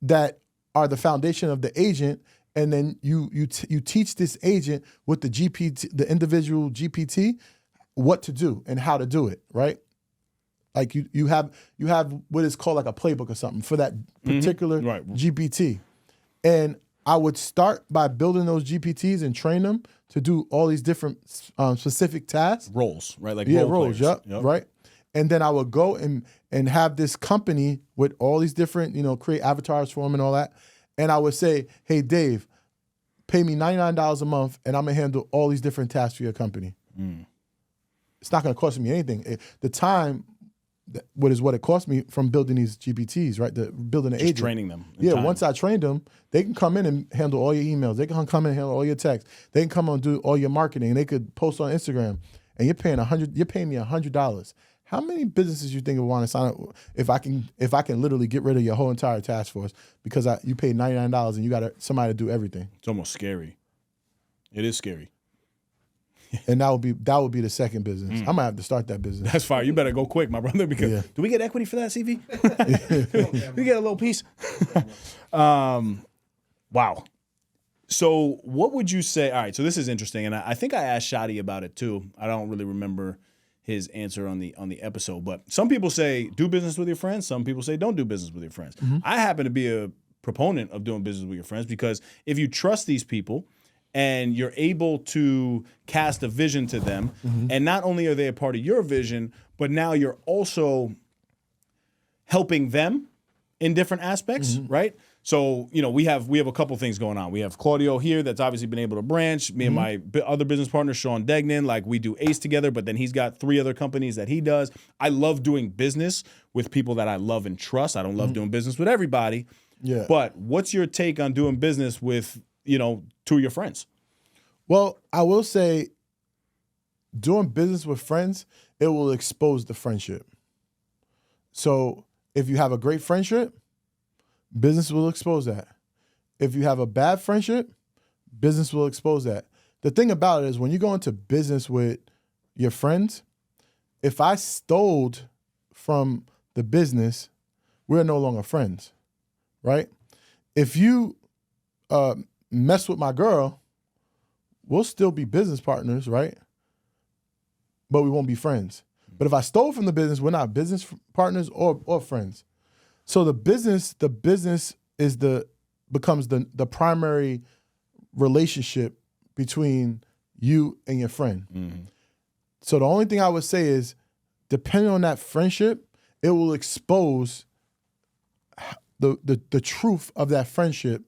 that are the foundation of the agent, and then you teach this agent with the individual GPT what to do and how to do it, right? Like you have what is called like a playbook or something for that particular GPT. And I would start by building those GPTs and train them to do all these different specific tasks. Roles, right? Like roles, right? And then I would go and have this company with all these different, create avatars for them and all that. And I would say, hey, Dave, pay me $99 a month and I'm going to handle all these different tasks for your company. It's not going to cost me anything. The time, what it cost me from building these GPTs, right? Building an agent. Training them. Once I trained them, they can come in and handle all your emails. They can come in and handle all your texts. They can come and do all your marketing. They could post on Instagram. And you're paying me $100. How many businesses you think would want to sign up if I can literally get rid of your whole entire task force because you paid $99 and you got somebody to do everything? It's almost scary. It is scary. And that would be the second business. I might have to start that business. That's fine. You better go quick, my brother. Because do we get equity for that, CV? We get a little piece. Wow. So what would you say? All right. So this is interesting, and I think I asked Shadi about it too. I don't really remember his answer on the episode, but some people say do business with your friends. Some people say don't do business with your friends. I happen to be a proponent of doing business with your friends because if you trust these people and you're able to cast a vision to them, and not only are they a part of your vision, but now you're also helping them in different aspects, right? So, we have a couple things going on. We have Claudio here that's obviously been able to branch. Me and my other business partner, Sean Degnan, like we do ACE together, but then he's got 3 other companies that he does. I love doing business with people that I love and trust. I don't love doing business with everybody. Yeah. But what's your take on doing business with, two of your friends? Well, I will say, doing business with friends, it will expose the friendship. So if you have a great friendship, business will expose that. If you have a bad friendship, business will expose that. The thing about it is when you go into business with your friends, if I stole from the business, we're no longer friends, right? If you mess with my girl, we'll still be business partners, right? But we won't be friends. But if I stole from the business, we're not business partners or friends. So the business is becomes the primary relationship between you and your friend. Mm-hmm. So the only thing I would say is, depending on that friendship, it will expose the truth of that friendship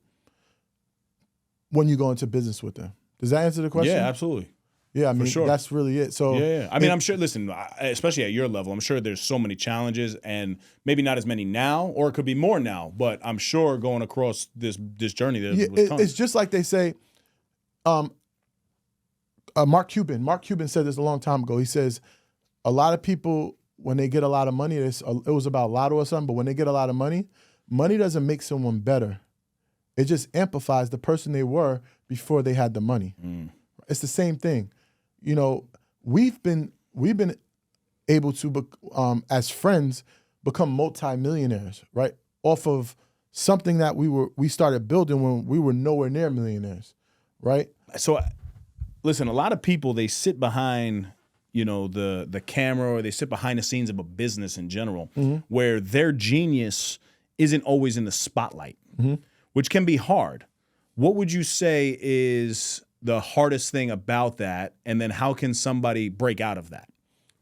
when you go into business with them. Does that answer the question? Yeah, absolutely. Yeah, I mean, sure. That's really it. So yeah. I mean, I'm sure, listen, especially at your level, I'm sure there's so many challenges and maybe not as many now, or it could be more now, but I'm sure going across this journey there's tons. It's just like they say, Mark Cuban said this a long time ago. He says, a lot of people, when they get a lot of money, it was about lotto or something, but when they get a lot of money doesn't make someone better. It just amplifies the person they were before they had the money. Mm. It's the same thing. We've been able to, as friends, become multimillionaires, right? Off of something that we started building when we were nowhere near millionaires, right? So, listen, a lot of people, they sit behind, the camera, or they sit behind the scenes of a business in general, mm-hmm. where their genius isn't always in the spotlight, mm-hmm. which can be hard. What would you say is the hardest thing about that, and then how can somebody break out of that?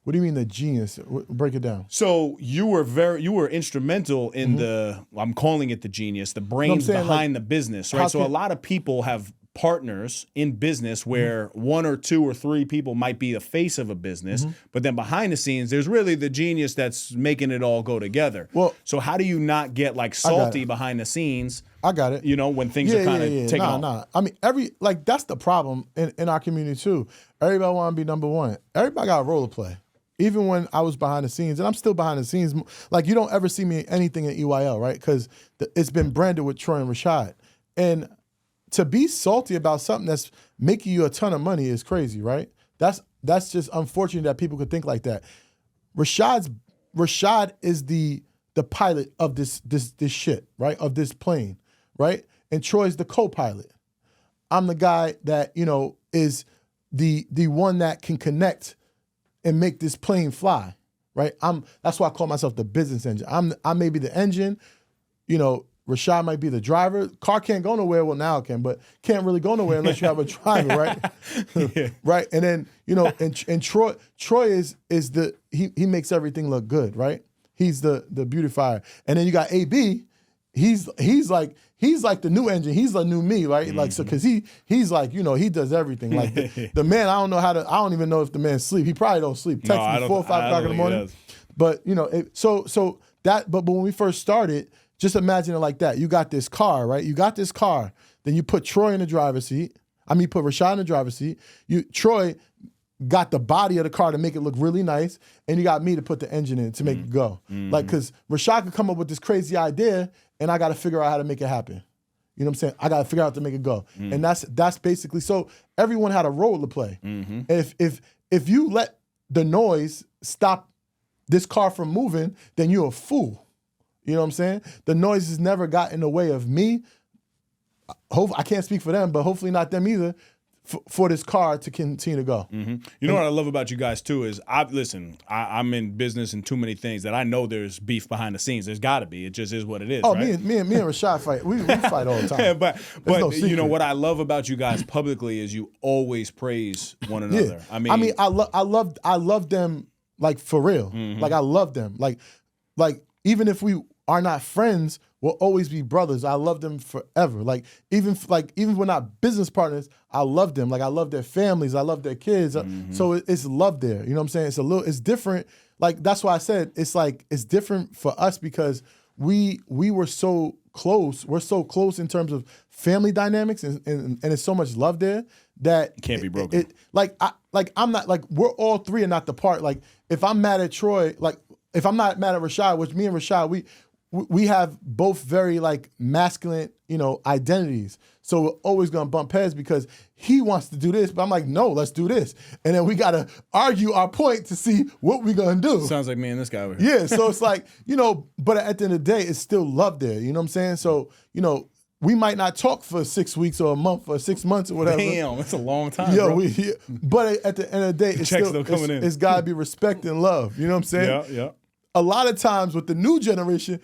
What do you mean the genius? Break it down. So you were instrumental in mm-hmm. I'm calling it the genius, the brains behind the business, right? So a lot of people have partners in business where mm-hmm. one or two or three people might be the face of a business, mm-hmm. but then behind the scenes, there's really the genius that's making it all go together. Well, so how do you not get salty behind the scenes? I got it. When things are kind of taking off. I mean, that's the problem in our community too. Everybody want to be number one. Everybody got a role to play. Even when I was behind the scenes, and I'm still behind the scenes, you don't ever see me in anything in EYL, right? Because it's been branded with Troy and Rashad. And to be salty about something that's making you a ton of money is crazy, right? That's just unfortunate that people could think like that. Rashad is the pilot of this shit, right? Of this plane, right? And Troy's the co-pilot. I'm the guy that, is the one that can connect and make this plane fly, right? That's why I call myself the business engine. I may be the engine, Rashad might be the driver. Car can't go nowhere. Well, now it can, but can't really go nowhere unless you have a driver, right? Yeah. Right. And then, and Troy is he makes everything look good, right? He's the beautifier. And then you got AB. He's like the new engine. He's the new me, right? Mm-hmm. So because he's like, he does everying. Like the man, I don't even know if the man sleep. He probably don't sleep. Text me 4 or 5 o'clock in the morning. But but when we first started, just imagine it like that. You got this car, right? You got this car. Then you put Troy in the driver's seat. You put Rashad in the driver's seat. Troy got the body of the car to make it look really nice, and you got me to put the engine in to make it go. Mm-hmm. Because Rashad could come up with this crazy idea, and I got to figure out how to make it happen. You know what I'm saying? I got to figure out how to make it go. Mm-hmm. And that's basically, so everyone had a role to play. Mm-hmm. If you let the noise stop this car from moving, then you're a fool. You know what I'm saying? The noise has never got in the way of me. I can't speak for them, but hopefully not them either, for this car to continue to go. Mm-hmm. You know what I love about you guys too is, I'm in business and too many things that I know there's beef behind the scenes. There's got to be. It just is what it is. Oh, right? me and Rashad fight. We fight all the time. Yeah, but what I love about you guys publicly is you always praise one another. Yeah. I love them for real. Mm-hmm. I love them. Even if we are not friends, we'll always be brothers. I love them forever. Even if we're not business partners, I love them. I love their families. I love their kids. Mm-hmm. So it's love there. You know what I'm saying? It's different. That's why I said it's different for us because we were so close. We're so close in terms of family dynamics, and it's so much love there that it can't be broken. I'm not like we're all three are not the part. Like if I'm mad at Troy, like if I'm not mad at Rashad, which me and Rashad we have both very like masculine, identities. So we're always gonna bump heads because he wants to do this, but I'm like, no, let's do this. And then we gotta argue our point to see what we're gonna do. Sounds like me and this guy over here. Yeah, so it's like, but at the end of the day, it's still love there. You know what I'm saying? So, we might not talk for 6 weeks or a month or 6 months or whatever. Damn, that's a long time, bro. bro. But at the end of the day, it's still coming in. It's gotta be respect and love. You know what I'm saying? Yeah. A lot of times with the new generation,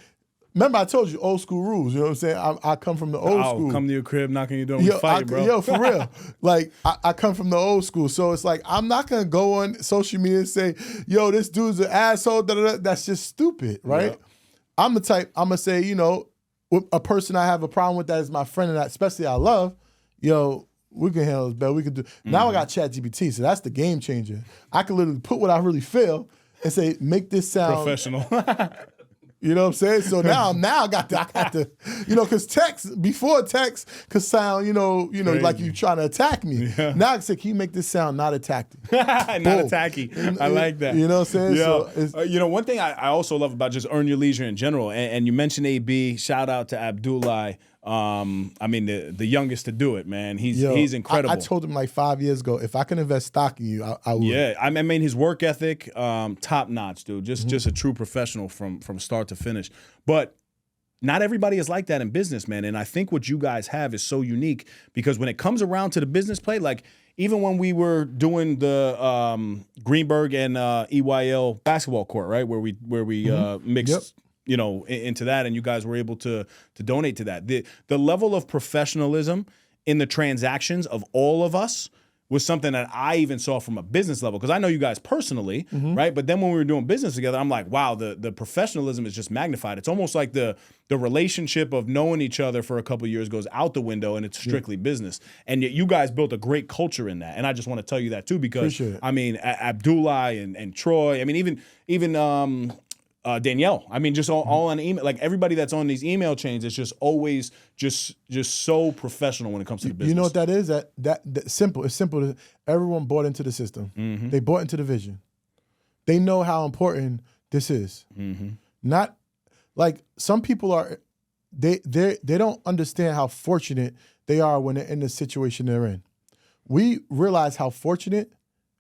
remember I told you old school rules. You know what I'm saying? I come from the old school. I'll come to your crib, knocking your door, we fight, bro. Yo, for real. Like I come from the old school, so it's like I'm not gonna go on social media and say, "Yo, this dude's an asshole." That's just stupid, right? Yeah. I'm the type. I'm gonna say, a person I have a problem with that is my friend, and especially I love. We can handle this better. We can do. Now I got ChatGPT, so that's the game changer. I can literally put what I really feel and say, make this sound professional. You know what I'm saying? So now I got to, because before text could sound, like you trying to attack me. Yeah. Now I can say, can you make this sound not attacking? Not attacky. I like that. You know what I'm saying? Yeah. So one thing I also love about just Earn Your Leisure in general, and you mentioned AB, shout out to Abdullah. The youngest to do it, man. He's incredible. I told him like 5 years ago, if I can invest stock in you, I would. Yeah, I mean his work ethic, top notch, dude. Just a true professional from start to finish. But not everybody is like that in business, man. And I think what you guys have is so unique because when it comes around to the business play, like even when we were doing the Greenburgh and EYL basketball court, right, where we mixed. Yep. Into that, and you guys were able to donate to that. The level of professionalism in the transactions of all of us was something that I even saw from a business level, because I know you guys personally, right? But then when we were doing business together, I'm like, wow, the professionalism is just magnified. It's almost like the relationship of knowing each other for a couple of years goes out the window, and it's strictly business. And yet you guys built a great culture in that, and I just want to tell you that too, because I mean, Abdullah and Troy, I mean, even Danielle. I mean, just all on email. Like everybody that's on these email chains, it's just always just so professional when it comes to the business. You know what that is? That simple. It's simple. Everyone bought into the system. They bought into the vision. They know how important this is. Not like some people are. They don't understand how fortunate they are when they're in the situation they're in. We realize how fortunate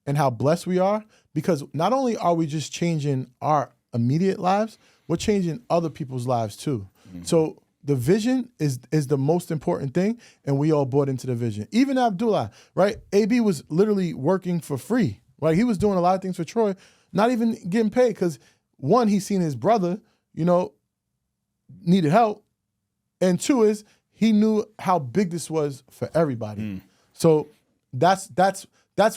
and how blessed we are because not only are we just changing our immediate lives, we're changing other people's lives too. So the vision is the most important thing, and we all bought into the vision. Even Abdullah, right? AB was literally working for free, right? He was doing a lot of things for Troy, not even getting paid because one, he seen his brother, needed help, and two is he knew how big this was for everybody. So that's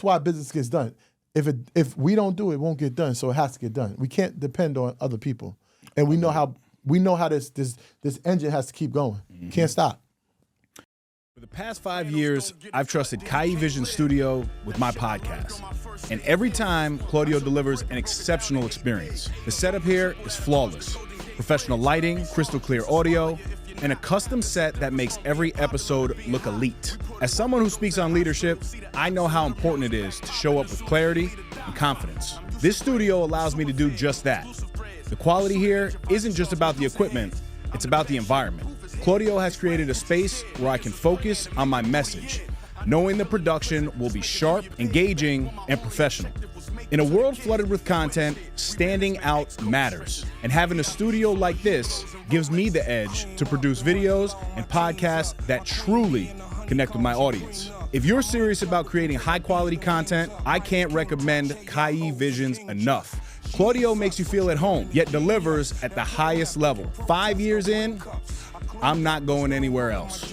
why business gets done. If we don't do it, it won't get done. So it has to get done. We can't depend on other people, and we know how this engine has to keep going. Can't stop. For the past 5 years, I've trusted Kai Vision Studio with my podcast, and every time Claudio delivers an exceptional experience. The setup here is flawless: professional lighting, crystal clear audio, and a custom set that makes every episode look elite. As someone who speaks on leadership, I know how important it is to show up with clarity and confidence. This studio allows me to do just that. The quality here isn't just about the equipment, it's about the environment. Claudio has created a space where I can focus on my message, knowing the production will be sharp, engaging, and professional. In a world flooded with content, standing out matters. And having a studio like this gives me the edge to produce videos and podcasts that truly connect with my audience. If you're serious about creating high quality content, I can't recommend Kai Visions enough. Claudio makes you feel at home, yet delivers at the highest level. 5 years in, I'm not going anywhere else.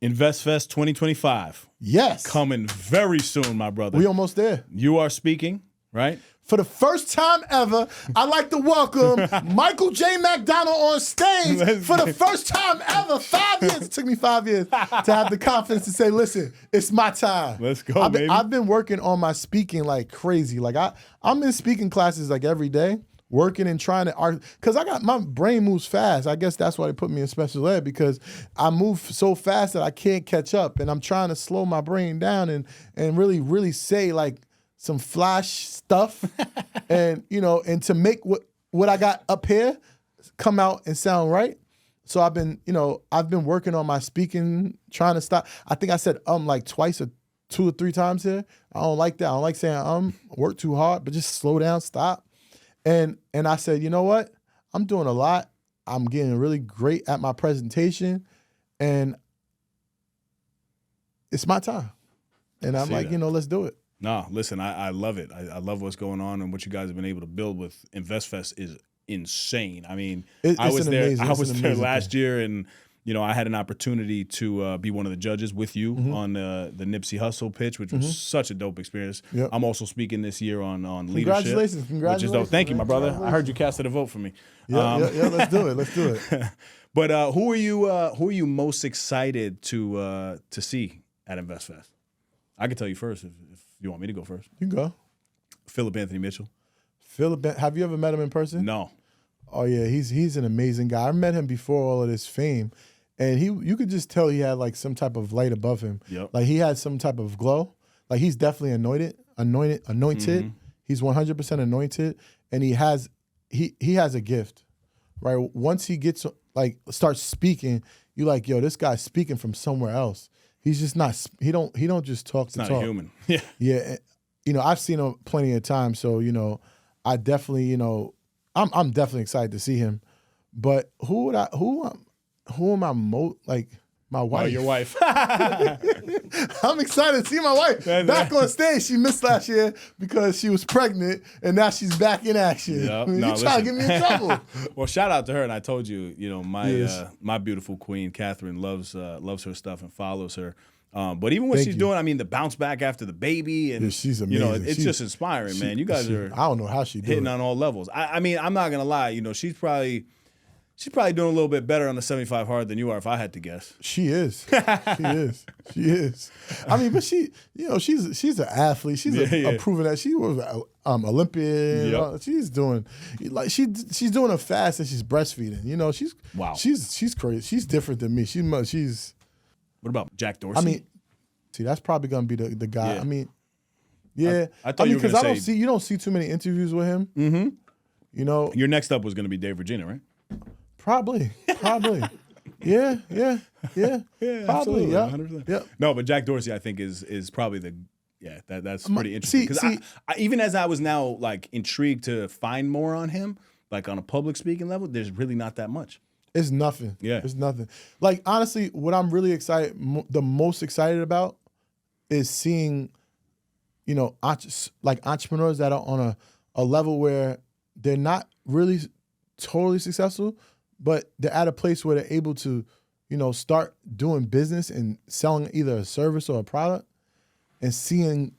InvestFest 2025. Yes. Coming very soon, my brother. We almost there. You are speaking, right? For the first time ever, I'd like to welcome Michael J. MacDonald on stage for the first time ever. 5 years. It took me 5 years to have the confidence to say, listen, it's my time. Let's go, baby. I've been working on my speaking like crazy. Like I'm in speaking classes like every day, working and trying to art, because my brain moves fast. I guess that's why they put me in special ed, because I move so fast that I can't catch up, and I'm trying to slow my brain down and really, really say like some flash stuff and to make what I got up here come out and sound right. So I've been working on my speaking, trying to stop. I think I said like twice or 2 or 3 times here. I don't like that. I don't like saying work too hard, but just slow down, stop. And I said, you know what? I'm doing a lot. I'm getting really great at my presentation, and it's my time. And I'm like, let's do it. No, listen, I love it. I love what's going on, and what you guys have been able to build with InvestFest is insane. I mean, I was there last year, and I had an opportunity to be one of the judges with you on the Nipsey Hussle pitch, which was such a dope experience. Yep. I'm also speaking this year on leadership. Congratulations. Which is dope. Thank you, my brother. I heard you casted a vote for me. Yeah, let's do it. But who are you most excited to see at InvestFest? I can tell you first if you want me to go first. You can go. Philip Anthony Mitchell. Have you ever met him in person? No. Oh yeah, he's an amazing guy. I met him before all of this fame, and you could just tell he had like some type of light above him. Yep. Like he had some type of glow. Like he's definitely anointed. Mm-hmm. He's 100% anointed, and he has a gift, right? Once he gets starts speaking, you like, yo, this guy's speaking from somewhere else. He's just not. He don't just talk to talk. Not a human. Yeah. Yeah. I've seen him plenty of times, so I definitely I'm definitely excited to see him. But who am I most like? My wife. Oh, your wife. I'm excited to see my wife back on stage. She missed last year because she was pregnant, and now she's back in action. Yep. You're trying to get me in trouble. Well, shout out to her, and I told you, my beautiful queen, Catherine, loves her stuff and follows her. But even what she's doing, I mean, the bounce back after the baby, and she's amazing. It's just inspiring, man. You guys are. I don't know how she hitting on all levels. I mean, I'm not gonna lie. She's probably doing a little bit better on the 75 hard than you are, if I had to guess. She is. She is. I mean, but she's an athlete. She's a proven that she was Olympian. Yep. She's doing she's doing it fast, and she's breastfeeding. She's crazy. She's different than me. She's. What about Jack Dorsey? I mean, see, that's probably gonna be the guy. Yeah. I mean, yeah. I thought you were gonna say you don't see too many interviews with him. Mm-hmm. Your next up was gonna be Dave Virginia, right? Probably. Yeah. Probably. Absolutely, Yeah. 100%. Yeah. No, but Jack Dorsey, I think, is probably that's pretty interesting. Because I even as I was now like intrigued to find more on him, like on a public speaking level, there's really not that much. It's nothing. Yeah. It's nothing. Like, honestly, what I'm really the most excited about is seeing, entrepreneurs that are on a level where they're not really totally successful, but they're at a place where they're able to, start doing business and selling either a service or a product, and seeing,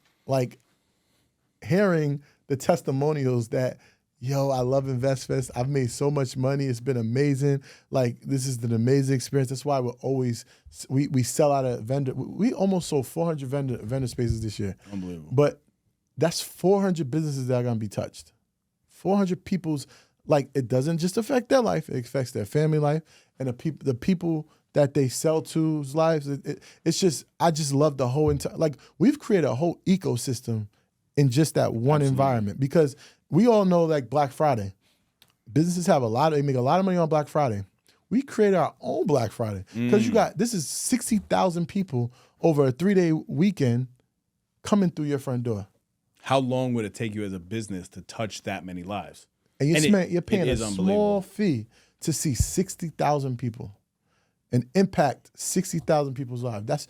hearing the testimonials that, yo, I love InvestFest. I've made so much money. It's been amazing. Like, this is an amazing experience. That's why we sell out a vendor. We almost sold 400 vendor spaces this year. Unbelievable. But that's 400 businesses that are going to be touched. 400 people's, it doesn't just affect their life. It affects their family life and the people that they sell to's lives. It's just, I just love the whole entire, we've created a whole ecosystem in just that one environment, because we all know Black Friday. Businesses they make a lot of money on Black Friday. We created our own Black Friday because this is 60,000 people over a 3-day weekend coming through your front door. How long would it take you as a business to touch that many lives? And you're paying a small fee to see 60,000 people and impact 60,000 people's lives.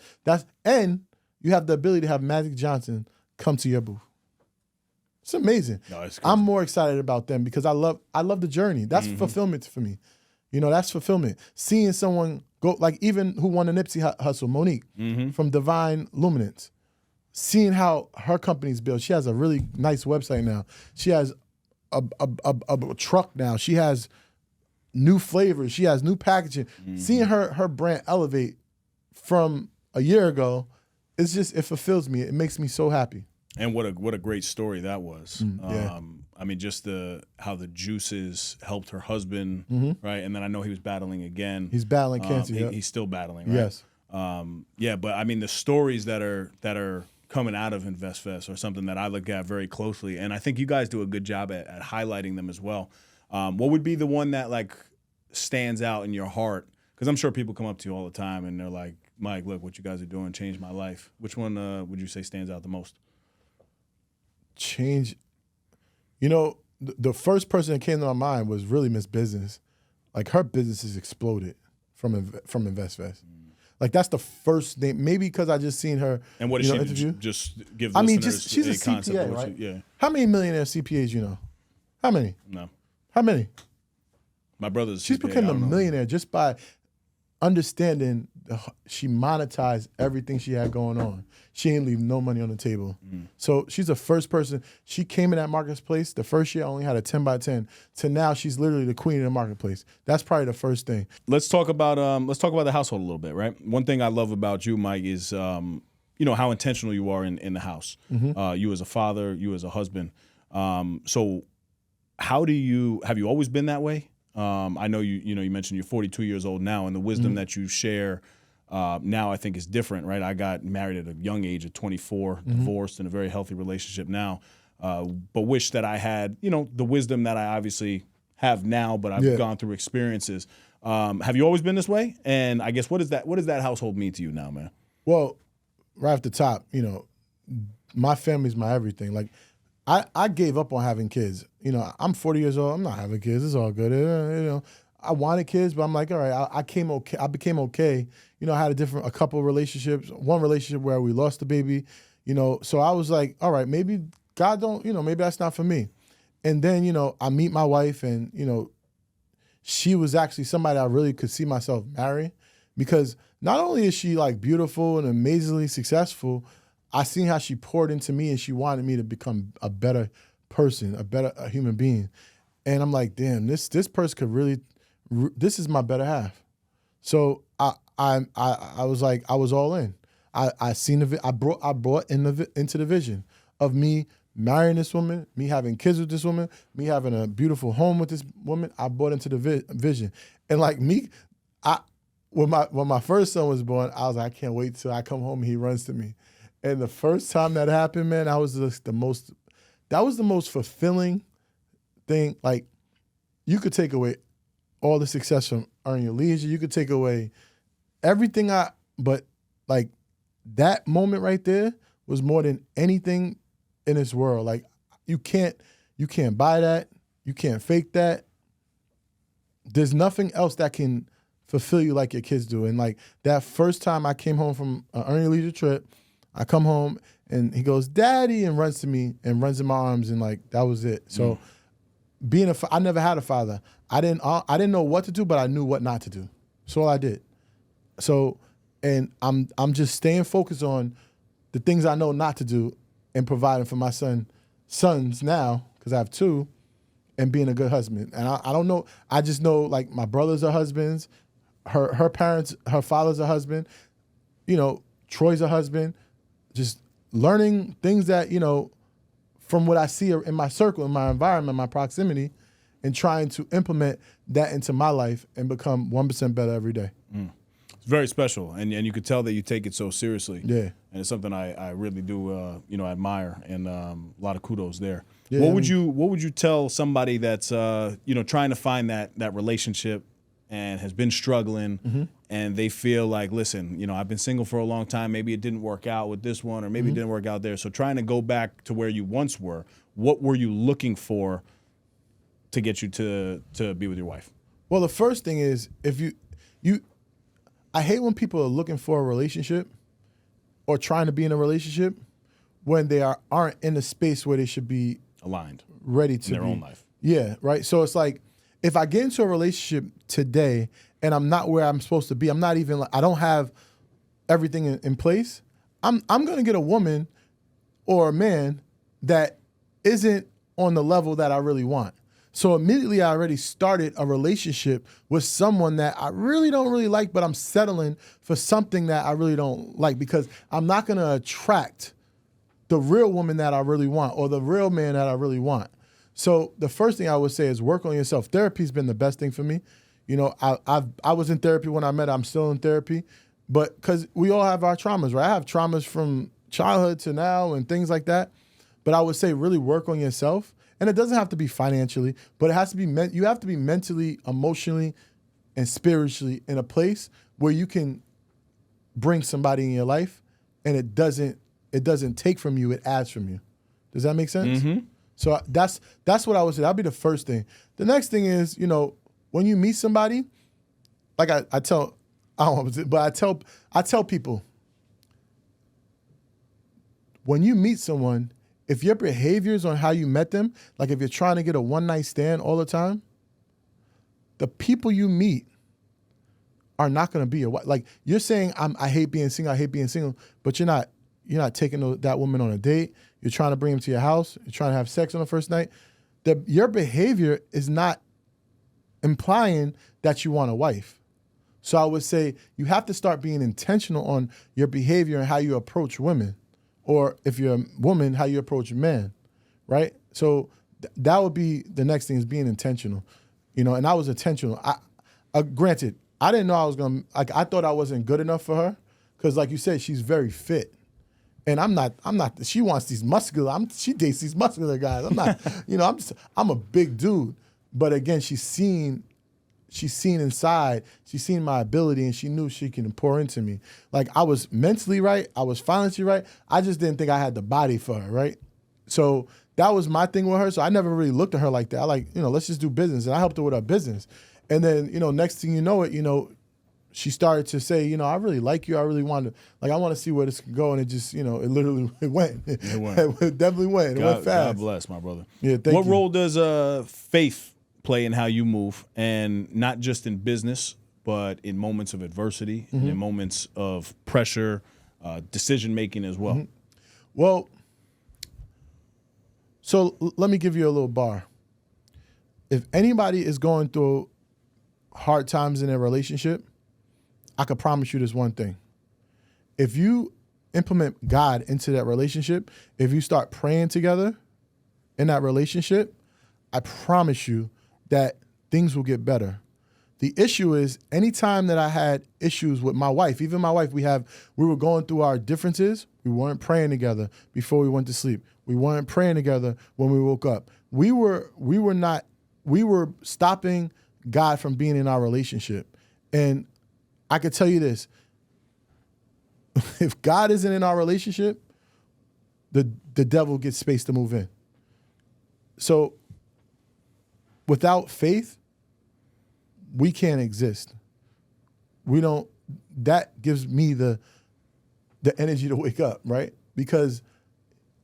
And you have the ability to have Magic Johnson come to your booth. It's amazing. No, it's I'm more excited about them because I love the journey. That's fulfillment for me. That's fulfillment. Seeing someone go, even who won the Nipsey Hussle, Monique from Divine Luminance. seeing how her company's built. She has a really nice website now. She has a truck now. She has new flavors. She has new packaging. Seeing her brand elevate from a year ago, it fulfills me. It makes me so happy. And what a great story that was. Yeah. I mean, just how the juices helped her husband, right? And then I know he was battling again. He's battling cancer. He's still battling, right? Yes. Yeah, but I mean, the stories that are coming out of InvestFest are something that I look at very closely, and I think you guys do a good job at highlighting them as well. What would be the one that like stands out in your heart? Because I'm sure people come up to you all the time and they're like, Mike, look, what you guys are doing changed my life. Which one would you say stands out the most? Change. You know, the first person that came to my mind was really Miss Business. Like, her business has exploded from InvestFest. Like, that's the first name. Maybe because I just seen her. And what is she interview. Just give listeners she's a concept CPA, of what right? yeah. How many millionaire CPAs you know? How many? No. How many? My brother's She's CPA, become I a don't know. millionaire just by understanding she monetized everything she had going on. She ain't leave no money on the table. So she's the first person. She came in that marketplace. The first year only had a 10 by 10. To now she's literally the queen of the marketplace. That's probably the first thing. Let's talk about the household a little bit, right? One thing I love about you, Mike, is you know how intentional you are in the house. You as a father, you as a husband. So how have you always been that way? I know you mentioned you're 42 years old now, and the wisdom that you share now I think is different, right? I got married at a young age at 24, divorced in a very healthy relationship now, but wish that I had, the wisdom that I obviously have now, but I've gone through experiences. Have you always been this way? And I guess what does that household mean to you now, man? Well, right off the top, my family's my everything. Like, I gave up on having kids. I'm 40 years old. I'm not having kids. It's all good. I wanted kids, but I'm like, all right. I became okay. I had a couple of relationships. One relationship where we lost the baby. So I was like, all right, maybe God don't. Maybe that's not for me. And then I meet my wife, and she was actually somebody I really could see myself marrying, because not only is she like beautiful and amazingly successful, I seen how she poured into me, and she wanted me to become a better person, a human being. And I'm like, damn, this person could really, this is my better half. So I was like, I was all in. I brought into the vision of me marrying this woman, me having kids with this woman, me having a beautiful home with this woman. I brought into the vision. And like me, when my first son was born, I was like, I can't wait till I come home and he runs to me. And the first time that happened, man, that was the most fulfilling thing. Like, you could take away all the success from Earn Your Leisure. You could take away everything but like that moment right there was more than anything in this world. Like, you can't buy that. You can't fake that. There's nothing else that can fulfill you like your kids do. And like that first time I came home from an Earn Your Leisure trip, I come home and he goes, "Daddy," and runs to me and runs in my arms, and like that was it. So I never had a father. I didn't know what to do, but I knew what not to do. That's all I did. So, and I'm just staying focused on the things I know not to do and providing for my sons now, because I have two, and being a good husband. And I don't know. I just know, like, my brothers are husbands. Her parents, her father's a husband. Troy's a husband. Just learning things that, from what I see in my circle, in my environment, my proximity, and trying to implement that into my life and become 1% better every day. It's very special, and you could tell that you take it so seriously. Yeah. And it's something I really do, admire, and a lot of kudos there. Yeah, what would you tell somebody that's, trying to find that relationship and has been struggling, and they feel like, listen, I've been single for a long time. Maybe it didn't work out with this one, or maybe it didn't work out there. So trying to go back to where you once were, what were you looking for to get you to be with your wife? Well, the first thing is, if I hate when people are looking for a relationship or trying to be in a relationship when they aren't in a space where they should be aligned, ready to in their own life. Yeah, right. So it's like, if I get into a relationship today and I'm not where I'm supposed to be, I don't have everything in place, I'm gonna get a woman or a man that isn't on the level that I really want. So immediately I already started a relationship with someone that I really don't really like, but I'm settling for something that I really don't like because I'm not going to attract the real woman that I really want or the real man that I really want. So the first thing I would say is work on yourself. Therapy's been the best thing for me. You know, I was in therapy when I met her. I'm still in therapy, but because we all have our traumas, right? I have traumas from childhood to now and things like that. But I would say really work on yourself. And it doesn't have to be financially, but it has to be you have to be mentally, emotionally, and spiritually in a place where you can bring somebody in your life and it doesn't take from you, it adds from you. Does that make sense? Mm-hmm. So that's what I would say. That'd be the first thing. The next thing is, you know, when you meet somebody, like I tell people, when you meet someone, if your behaviors on how you met them, like if you're trying to get a one-night stand all the time, the people you meet are not going to be your wife. Like you're saying, I hate being single, but you're not taking that woman on a date. You're trying to bring them to your house. You're trying to have sex on the first night. Your behavior is not implying that you want a wife. So I would say you have to start being intentional on your behavior and how you approach women. Or if you're a woman, how you approach men, right? So that would be the next thing is being intentional, you know. And I was intentional. Granted, I didn't know I was gonna. Like I thought I wasn't good enough for her, because like you said, she's very fit, and I'm not. She wants these muscular. She dates these muscular guys. I'm not. You know, I'm a big dude. But again, she's seen inside, she's seen my ability, and she knew she can pour into me. Like I was mentally right, I was financially right. I just didn't think I had the body for her, right? So that was my thing with her. So I never really looked at her like that. I like, you know, let's just do business. And I helped her with her business. And then, you know, next thing you know it, you know, she started to say, you know, I really like you. I really want to, like, I want to see where this can go. And it just, you know, it went. It went. It definitely went. It went fast. God bless, my brother. Yeah, thank you. What role does faith play in how you move, and not just in business, but in moments of adversity and in moments of pressure, decision making as well? Well, so let me give you a little bar. If anybody is going through hard times in their relationship, I can promise you this one thing. If you implement God into that relationship, if you start praying together in that relationship, I promise you that things will get better. The issue is anytime that I had issues with my wife, even my wife, we were going through our differences. We weren't praying together before we went to sleep. We weren't praying together when we woke up. We were stopping God from being in our relationship. And I could tell you this, if God isn't in our relationship, the devil gets space to move in. So without faith, we can't exist. That gives me the energy to wake up, right? Because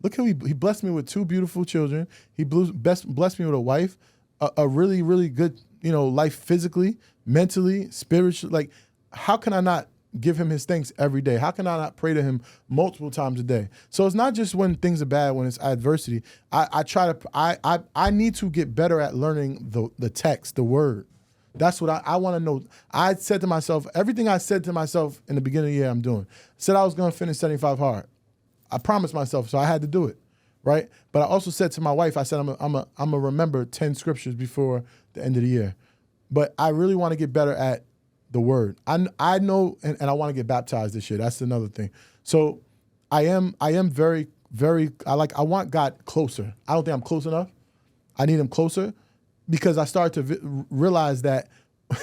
look how he blessed me with 2 beautiful children. He blessed me with a wife, a really, really good, you know, life physically, mentally, spiritually. Like, how can I not give him his thanks every day? How can I not pray to him multiple times a day? So it's not just when things are bad, when it's adversity. I need to get better at learning the text, the word. That's what I want to know. I said to myself, everything I said to myself in the beginning of the year, I'm doing. Said I was going to finish 75 hard. I promised myself, so I had to do it, right? But I also said to my wife, I said, I'm going to remember 10 scriptures before the end of the year. But I really want to get better at the word. I know, and I want to get baptized this year. That's another thing. So I am very, very, I want God closer. I don't think I'm close enough. I need him closer, because I started to realize that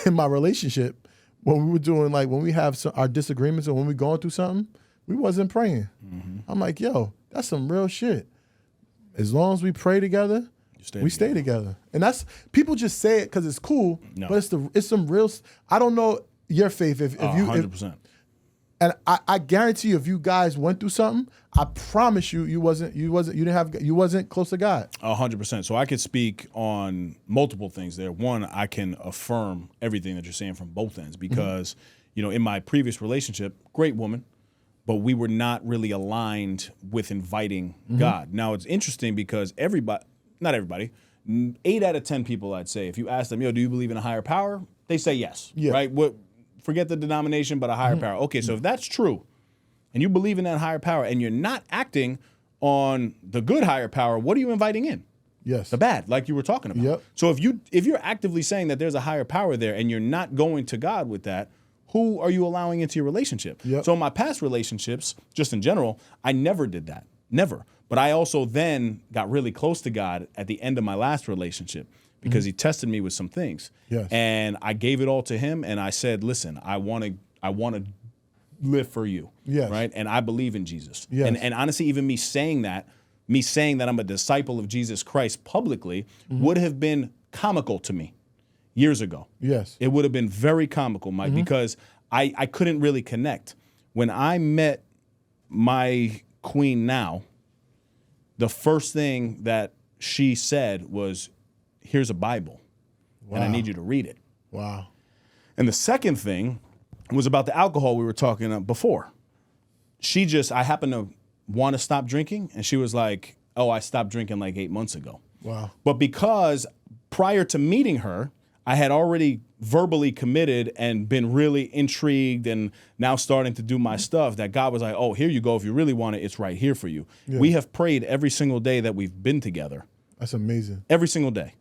in my relationship, when we were doing, like, when we have our disagreements or when we're going through something, we wasn't praying. I'm like, yo, that's some real shit. As long as we pray together, we stay together. And that's, people just say it because it's cool, but it's some real, I don't know your faith if you, 100%. And I guarantee you, if you guys went through something, I promise you, you wasn't close to God. 100%. So I could speak on multiple things there. One, I can affirm everything that you're saying from both ends, because, you know, in my previous relationship, great woman, but we were not really aligned with inviting God. Now, it's interesting because not everybody, 8 out of 10 people, I'd say, if you ask them, yo, do you believe in a higher power? They say yes, right? Forget the denomination, but a higher power. Okay, so if that's true, and you believe in that higher power, and you're not acting on the good higher power, what are you inviting in? Yes. The bad, like you were talking about. Yep. So if you're actively saying that there's a higher power there, and you're not going to God with that, who are you allowing into your relationship? Yep. So in my past relationships, just in general, I never did that. Never. But I also then got really close to God at the end of my last relationship because he tested me with some things. Yes. And I gave it all to him, and I said, listen, I want to live for you. Yes. Right? And I believe in Jesus. Yes. And honestly, even me saying that I'm a disciple of Jesus Christ publicly would have been comical to me years ago. Yes. It would have been very comical, Mike, because I couldn't really connect. When I met my queen now, the first thing that she said was, here's a Bible, and I need you to read it. Wow. And the second thing was about the alcohol we were talking about before. I happened to want to stop drinking, and she was like, oh, I stopped drinking like 8 months ago. Wow. But because prior to meeting her, I had already verbally committed and been really intrigued and now starting to do my stuff, that God was like, oh, here you go. If you really want it, it's right here for you. Yeah. We have prayed every single day that we've been together. That's amazing. Every single day,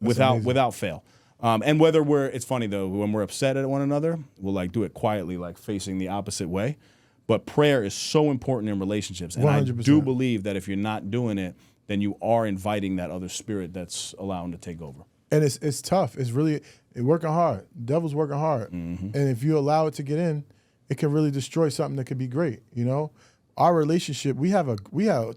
without fail. And whether it's funny though, when we're upset at one another, we'll like do it quietly, like facing the opposite way. But prayer is so important in relationships. And 100%. I do believe that if you're not doing it, then you are inviting that other spirit that's allowing to take over. And it's tough. It's working hard. The devil's working hard. And if you allow it to get in, it can really destroy something that could be great. You know, our relationship, we have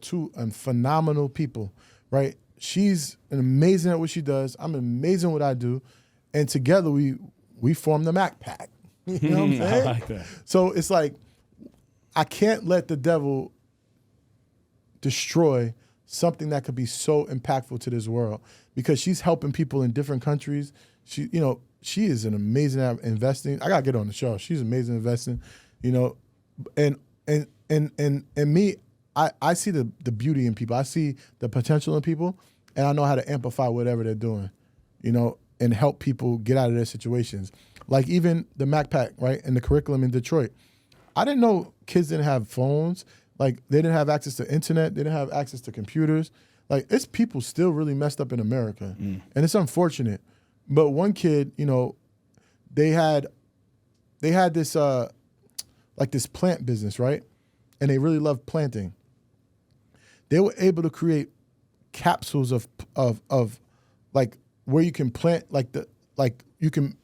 two phenomenal people, right? She's amazing at what she does. I'm amazing at what I do. And together we form the Mac Pack. You know what I'm saying? I like that. So it's like, I can't let the devil destroy something that could be so impactful to this world, because she's helping people in different countries. She is an amazing at investing. I gotta get on the show. She's amazing at investing, and me, I see the beauty in people. I see the potential in people, and I know how to amplify whatever they're doing, and help people get out of their situations. Like even the Mac Pack, right, and the curriculum in Detroit. I didn't know kids didn't have phones. Like, they didn't have access to internet. They didn't have access to computers. Like, it's people still really messed up in America. And it's unfortunate. But one kid, they had this, like this plant business, right? And they really loved planting. They were able to create capsules of like where you can plant, you can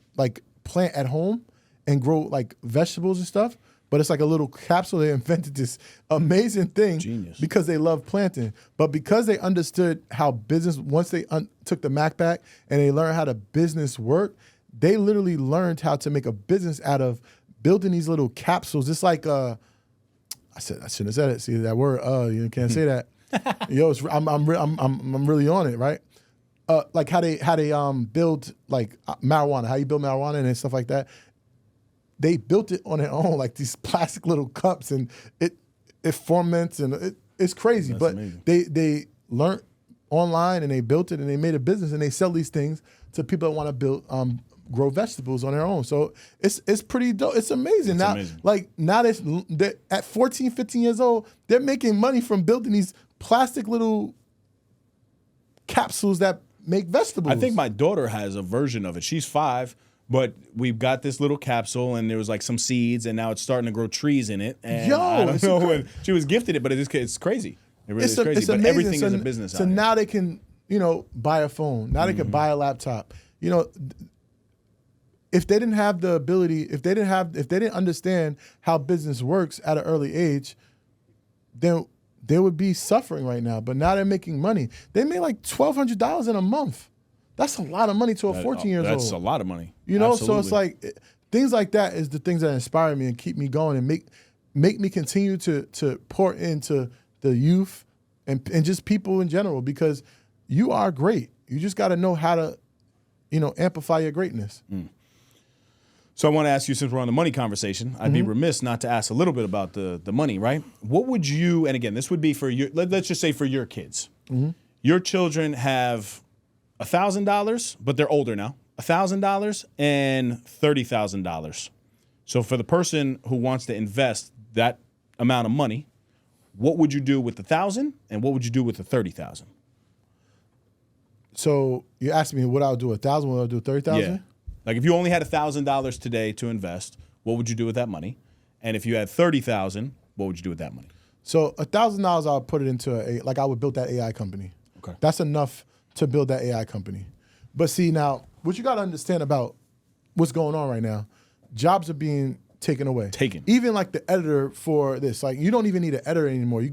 plant at home and grow like vegetables and stuff. But it's like a little capsule. They invented this amazing thing. Genius. Because they love planting. But because they understood how business, once they took the Mac Pack and they learned how the business worked, they literally learned how to make a business out of building these little capsules. It's like, I shouldn't have said it. See that word? You can't say that. Yo, I'm really on it, right? Like how they build like marijuana, how you build marijuana and stuff like that. They built it on their own, like these plastic little cups, and it ferments, and it's crazy. That's amazing. They learned online, and they built it, and they made a business, and they sell these things to people that want to build grow vegetables on their own. So it's pretty dope. It's amazing. Now they're at 14, 15 years old, they're making money from building these plastic little capsules that make vegetables. I think my daughter has a version of it. She's 5. But we've got this little capsule, and there was like some seeds, and now it's starting to grow trees in it. And I don't know when she was gifted it, but it's crazy. It really is crazy. It's but amazing. Everything is a business. So now they can, buy a phone. Now they can buy a laptop. If they didn't have the ability, if they didn't understand how business works at an early age, then they would be suffering right now. But now they're making money. They made like $1,200 in a month. That's a lot of money to a 14-year-old. That's a lot of money. Absolutely. So it's like things like that is the things that inspire me and keep me going and make me continue to pour into the youth and just people in general, because you are great. You just got to know how to, amplify your greatness. So I want to ask you, since we're on the money conversation, I'd be remiss not to ask a little bit about the money, right? What would you, and again, this would be for your, let's just say for your kids. Your children have $1,000, but they're older now, $1,000 and $30,000. So for the person who wants to invest that amount of money, what would you do with the 1,000 and what would you do with the 30,000? So you asked me what I would do with 1,000, what I would do with 30,000? Yeah. Like if you only had $1,000 today to invest, what would you do with that money? And if you had 30,000, what would you do with that money? So $1,000, I would put it into I would build that AI company. Okay. That's enough to build that AI company. But see now, what you got to understand about what's going on right now, jobs are being taken away. Even like the editor for this, like you don't even need an editor anymore. You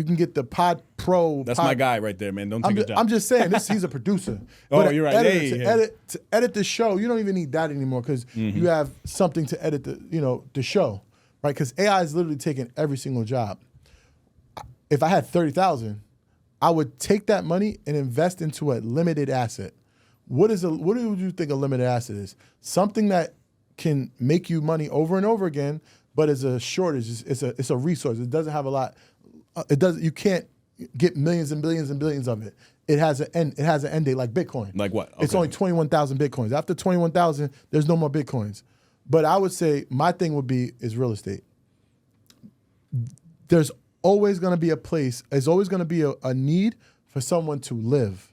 can get the Pod Pro. That's my guy right there, man. Don't take a job. I'm just saying, he's a producer. Oh, you're right. To edit the show, you don't even need that anymore because you have something to edit the show, right? Because AI is literally taking every single job. If I had 30,000, I would take that money and invest into a limited asset. What do you think a limited asset is? Something that can make you money over and over again, but is a shortage. It's a resource. It doesn't have a lot. You can't get millions and billions and billions of it. It has an end date, like Bitcoin. Like what? Okay. It's only 21,000 Bitcoins. After 21,000, there's no more Bitcoins. But I would say my thing is real estate. There's always going to be a place. There's always going to be a need for someone to live.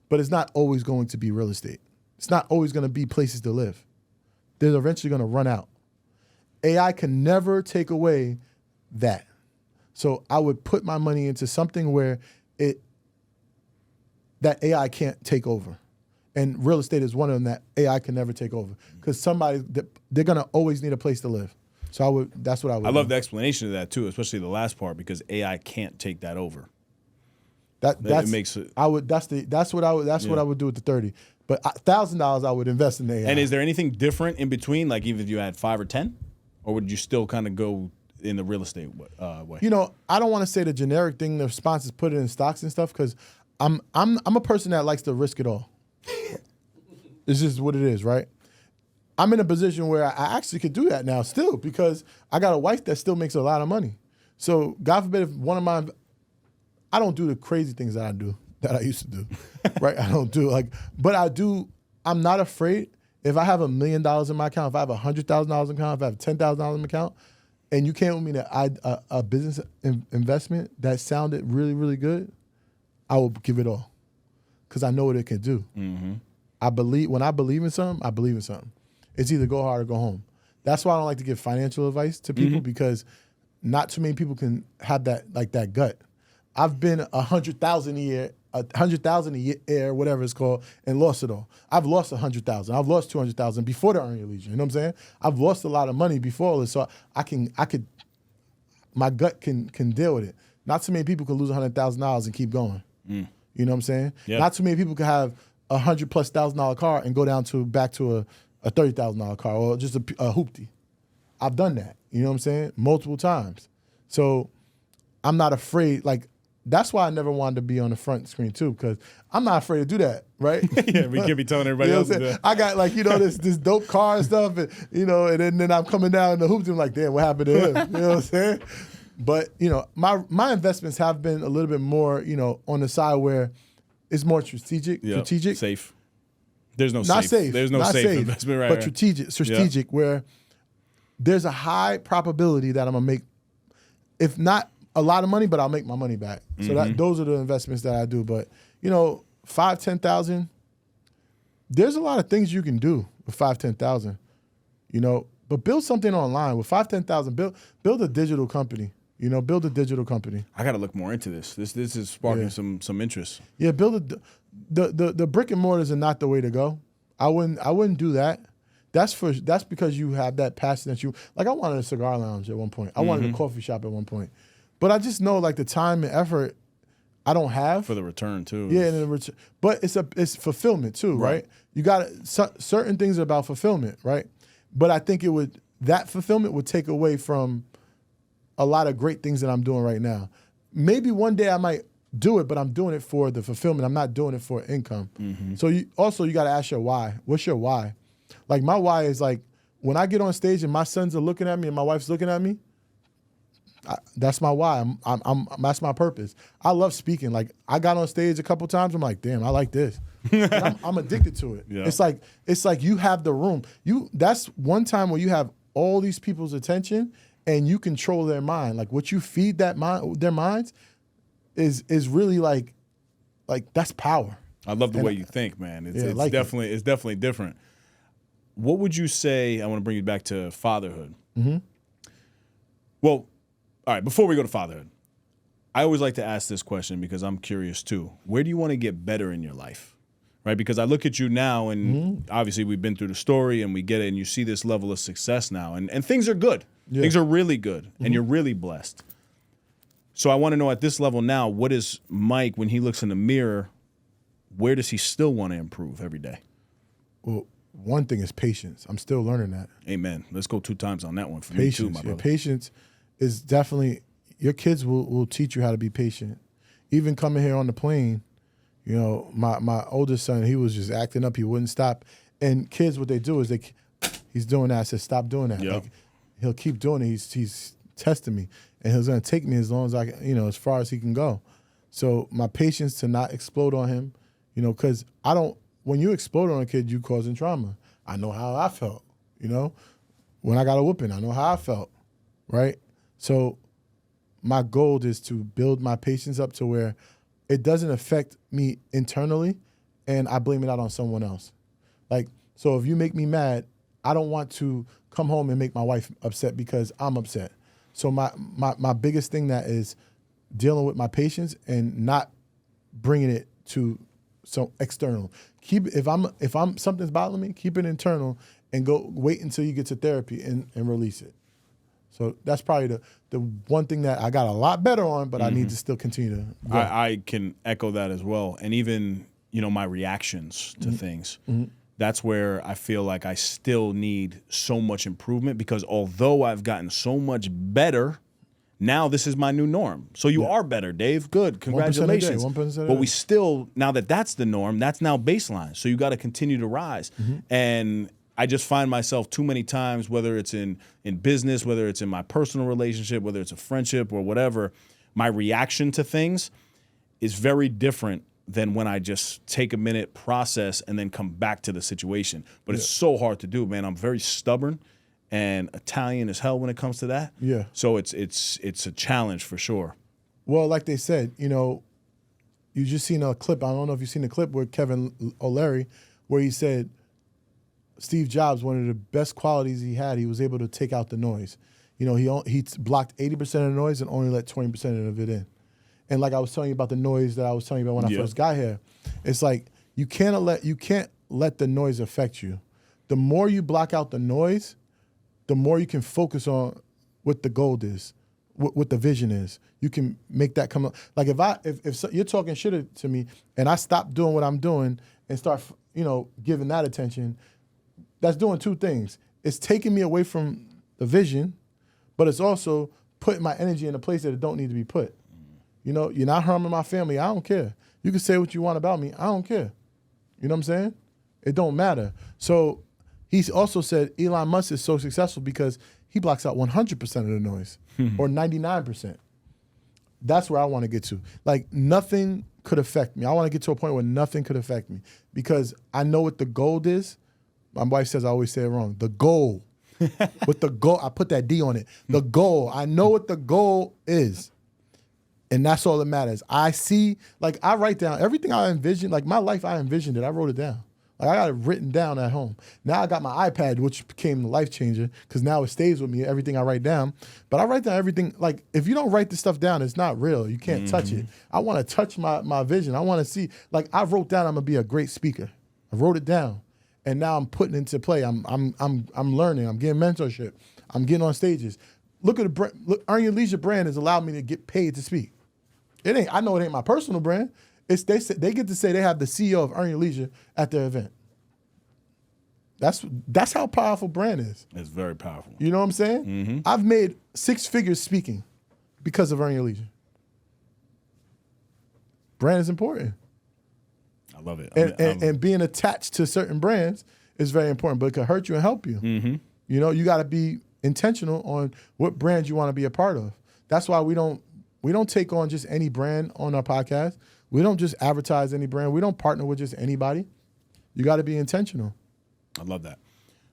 But it's not always going to be real estate. It's not always going to be places to live. They're eventually going to run out. AI can never take away that. So I would put my money into something where that AI can't take over. And real estate is one of them that AI can never take over. Because they're going to always need a place to live. So that's what I would do. I love the explanation of that too, especially the last part, because AI can't take that over. That's what I would do with the 30. But $1,000 I would invest in the AI. And is there anything different in between, like even if you had 5 or 10? Or would you still kind of go in the real estate way? I don't want to say the generic thing the sponsors put it in stocks and stuff because I'm a person that likes to risk it all. It's just what it is, right? I'm in a position where I actually could do that now still because I got a wife that still makes a lot of money. So God forbid if one of mine, I don't do the crazy things that I used to do, right? I don't do but I do. I'm not afraid. If I have $1 million in my account, if I have $100,000 in my account, if I have $10,000 in my account, and you came with me to a business investment that sounded really, really good, I will give it all because I know what it can do. Mm-hmm. When I believe in something, I believe in something. It's either go hard or go home. That's why I don't like to give financial advice to people because not too many people can have that gut. I've been 100,000 a year, whatever it's called, and lost it all. I've lost 100,000. I've lost 200,000 before the Earn Your Leisure. You know what I'm saying? I've lost a lot of money before all this, so my gut can deal with it. Not too many people can lose $100,000 and keep going. You know what I'm saying? Yep. Not too many people can have $100,000+ car and go back to a $30,000 car or just a hoopty. I've done that. You know what I'm saying? Multiple times. So I'm not afraid. That's why I never wanted to be on the front screen too, because I'm not afraid to do that, right? Yeah, we can't be telling everybody else to do that. I got this dope car and stuff, and then I'm coming down in the hoops and I'm like, damn, what happened to him? You know what I'm saying? But my investments have been a little bit more, on the side where it's more strategic, safe. There's no not safe. There's no safe investment, right? But strategic, where there's a high probability that I'm gonna make, if not a lot of money, but I'll make my money back. So those are the investments that I do. But 5,000-10,000, there's a lot of things you can do with 5,000-10,000. But build something online with 5,000-10,000. Build a digital company. Build a digital company. I got to look more into this. This is sparking some interest. Yeah, build the brick and mortars are not the way to go. I wouldn't do that. That's because you have that passion that I wanted a cigar lounge at one point. I wanted a coffee shop at one point. But I just know the time and effort I don't have for the return too. Yeah, and the return, but it's fulfillment too, right? You got certain things are about fulfillment, right? But I think that fulfillment would take away from a lot of great things that I'm doing right now. Maybe one day I might do it, but I'm doing it for the fulfillment. I'm not doing it for income. So you got to ask your why. What's your why? Like my why is like when I get on stage and my sons are looking at me and my wife's looking at me, that's my why. That's my purpose. I love speaking. Like I got on stage a couple times. I'm like, damn, I like this. And I'm addicted to it. Yeah. It's like you have the room. That's one time where you have all these people's attention and you control their mind. Like what you feed their minds is really like that's power. I love the way you think, man. It's definitely different. What would you say? I want to bring you back to fatherhood. Mm-hmm. Well, all right. Before we go to fatherhood, I always like to ask this question because I'm curious too. Where do you want to get better in your life? Right? Because I look at you now, and obviously we've been through the story, and we get it, and you see this level of success now, and things are good. Yeah. Things are really good, and you're really blessed. So I want to know at this level now, what is Mike when he looks in the mirror? Where does he still want to improve every day? Well, one thing is patience. I'm still learning that. Amen. Let's go 2 times on that one for patience, me too, my brother. Patience is definitely, your kids will teach you how to be patient. Even coming here on the plane, you know, my oldest son, he was just acting up. He wouldn't stop. And kids, what they do is he's doing that. I said, stop doing that. Yep. Like, he'll keep doing it. He's testing me. And he's going to take me as long as I can, as far as he can go. So my patience to not explode on him, because when you explode on a kid, you causing trauma. I know how I felt, When I got a whooping, I know how I felt, right? So my goal is to build my patience up to where it doesn't affect me internally and I blame it out on someone else. Like, so if you make me mad, I don't want to come home and make my wife upset because I'm upset. So my biggest thing that is dealing with my patience and not bringing it to some external. If I'm something's bothering me, keep it internal and wait until you get to therapy and release it. So that's probably the one thing that I got a lot better on, but I need to still continue to grow. I can echo that as well. And even, my reactions to things. Mm-hmm. That's where I feel like I still need so much improvement because although I've gotten so much better, now this is my new norm. So you are better, Dave. Good. Congratulations. 1% but we still, now that's the norm, that's now baseline. So you got to continue to rise. Mm-hmm. And I just find myself too many times, whether it's in business, whether it's in my personal relationship, whether it's a friendship or whatever, my reaction to things is very different than when I just take a minute, process, and then come back to the situation. But it's so hard to do, man. I'm very stubborn and Italian as hell when it comes to that. Yeah. So it's a challenge for sure. Well, like they said, you just seen a clip. I don't know if you've seen the clip with Kevin O'Leary where he said Steve Jobs, one of the best qualities he had, he was able to take out the noise. He blocked 80% of the noise and only let 20% of it in. And like I was telling you about the noise that I was telling you about when I first got here, it's like you can't let the noise affect you. The more you block out the noise, the more you can focus on what the goal is, what the vision is. You can make that come up. Like if you're talking shit to me and I stop doing what I'm doing and start, giving that attention, that's doing 2 things. It's taking me away from the vision, but it's also putting my energy in a place that it don't need to be put. You're not harming my family. I don't care. You can say what you want about me. I don't care. You know what I'm saying? It don't matter. So he's also said Elon Musk is so successful because he blocks out 100% of the noise or 99%. That's where I want to get to. Like nothing could affect me. I want to get to a point where nothing could affect me because I know what the goal is. My wife says I always say it wrong. The goal. With the goal, I put that D on it. The goal. I know what the goal is. And that's all that matters. I see, like I write down everything I envisioned, like my life I envisioned it, I wrote it down. Like I got it written down at home. Now I got my iPad, which became the life changer, because now it stays with me, everything I write down. But I write down everything, like if you don't write this stuff down, it's not real. You can't touch it. I want to touch my vision. I want to see, like I wrote down I'm gonna be a great speaker. I wrote it down. And now I'm putting it into play. I'm learning. I'm getting mentorship. I'm getting on stages. Look at Earn Your Leisure brand has allowed me to get paid to speak. I know it ain't my personal brand. They get to say they have the CEO of Earn Your Leisure at their event. That's how powerful brand is. It's very powerful. You know what I'm saying? Mm-hmm. I've made 6 figures speaking because of Earn Your Leisure. Brand is important. I love it. And being attached to certain brands is very important, but it could hurt you and help you. Mm-hmm. You know, you got to be intentional on what brand you want to be a part of. That's why we don't take on just any brand on our podcast. We don't just advertise any brand. We don't partner with just anybody. You got to be intentional. I love that.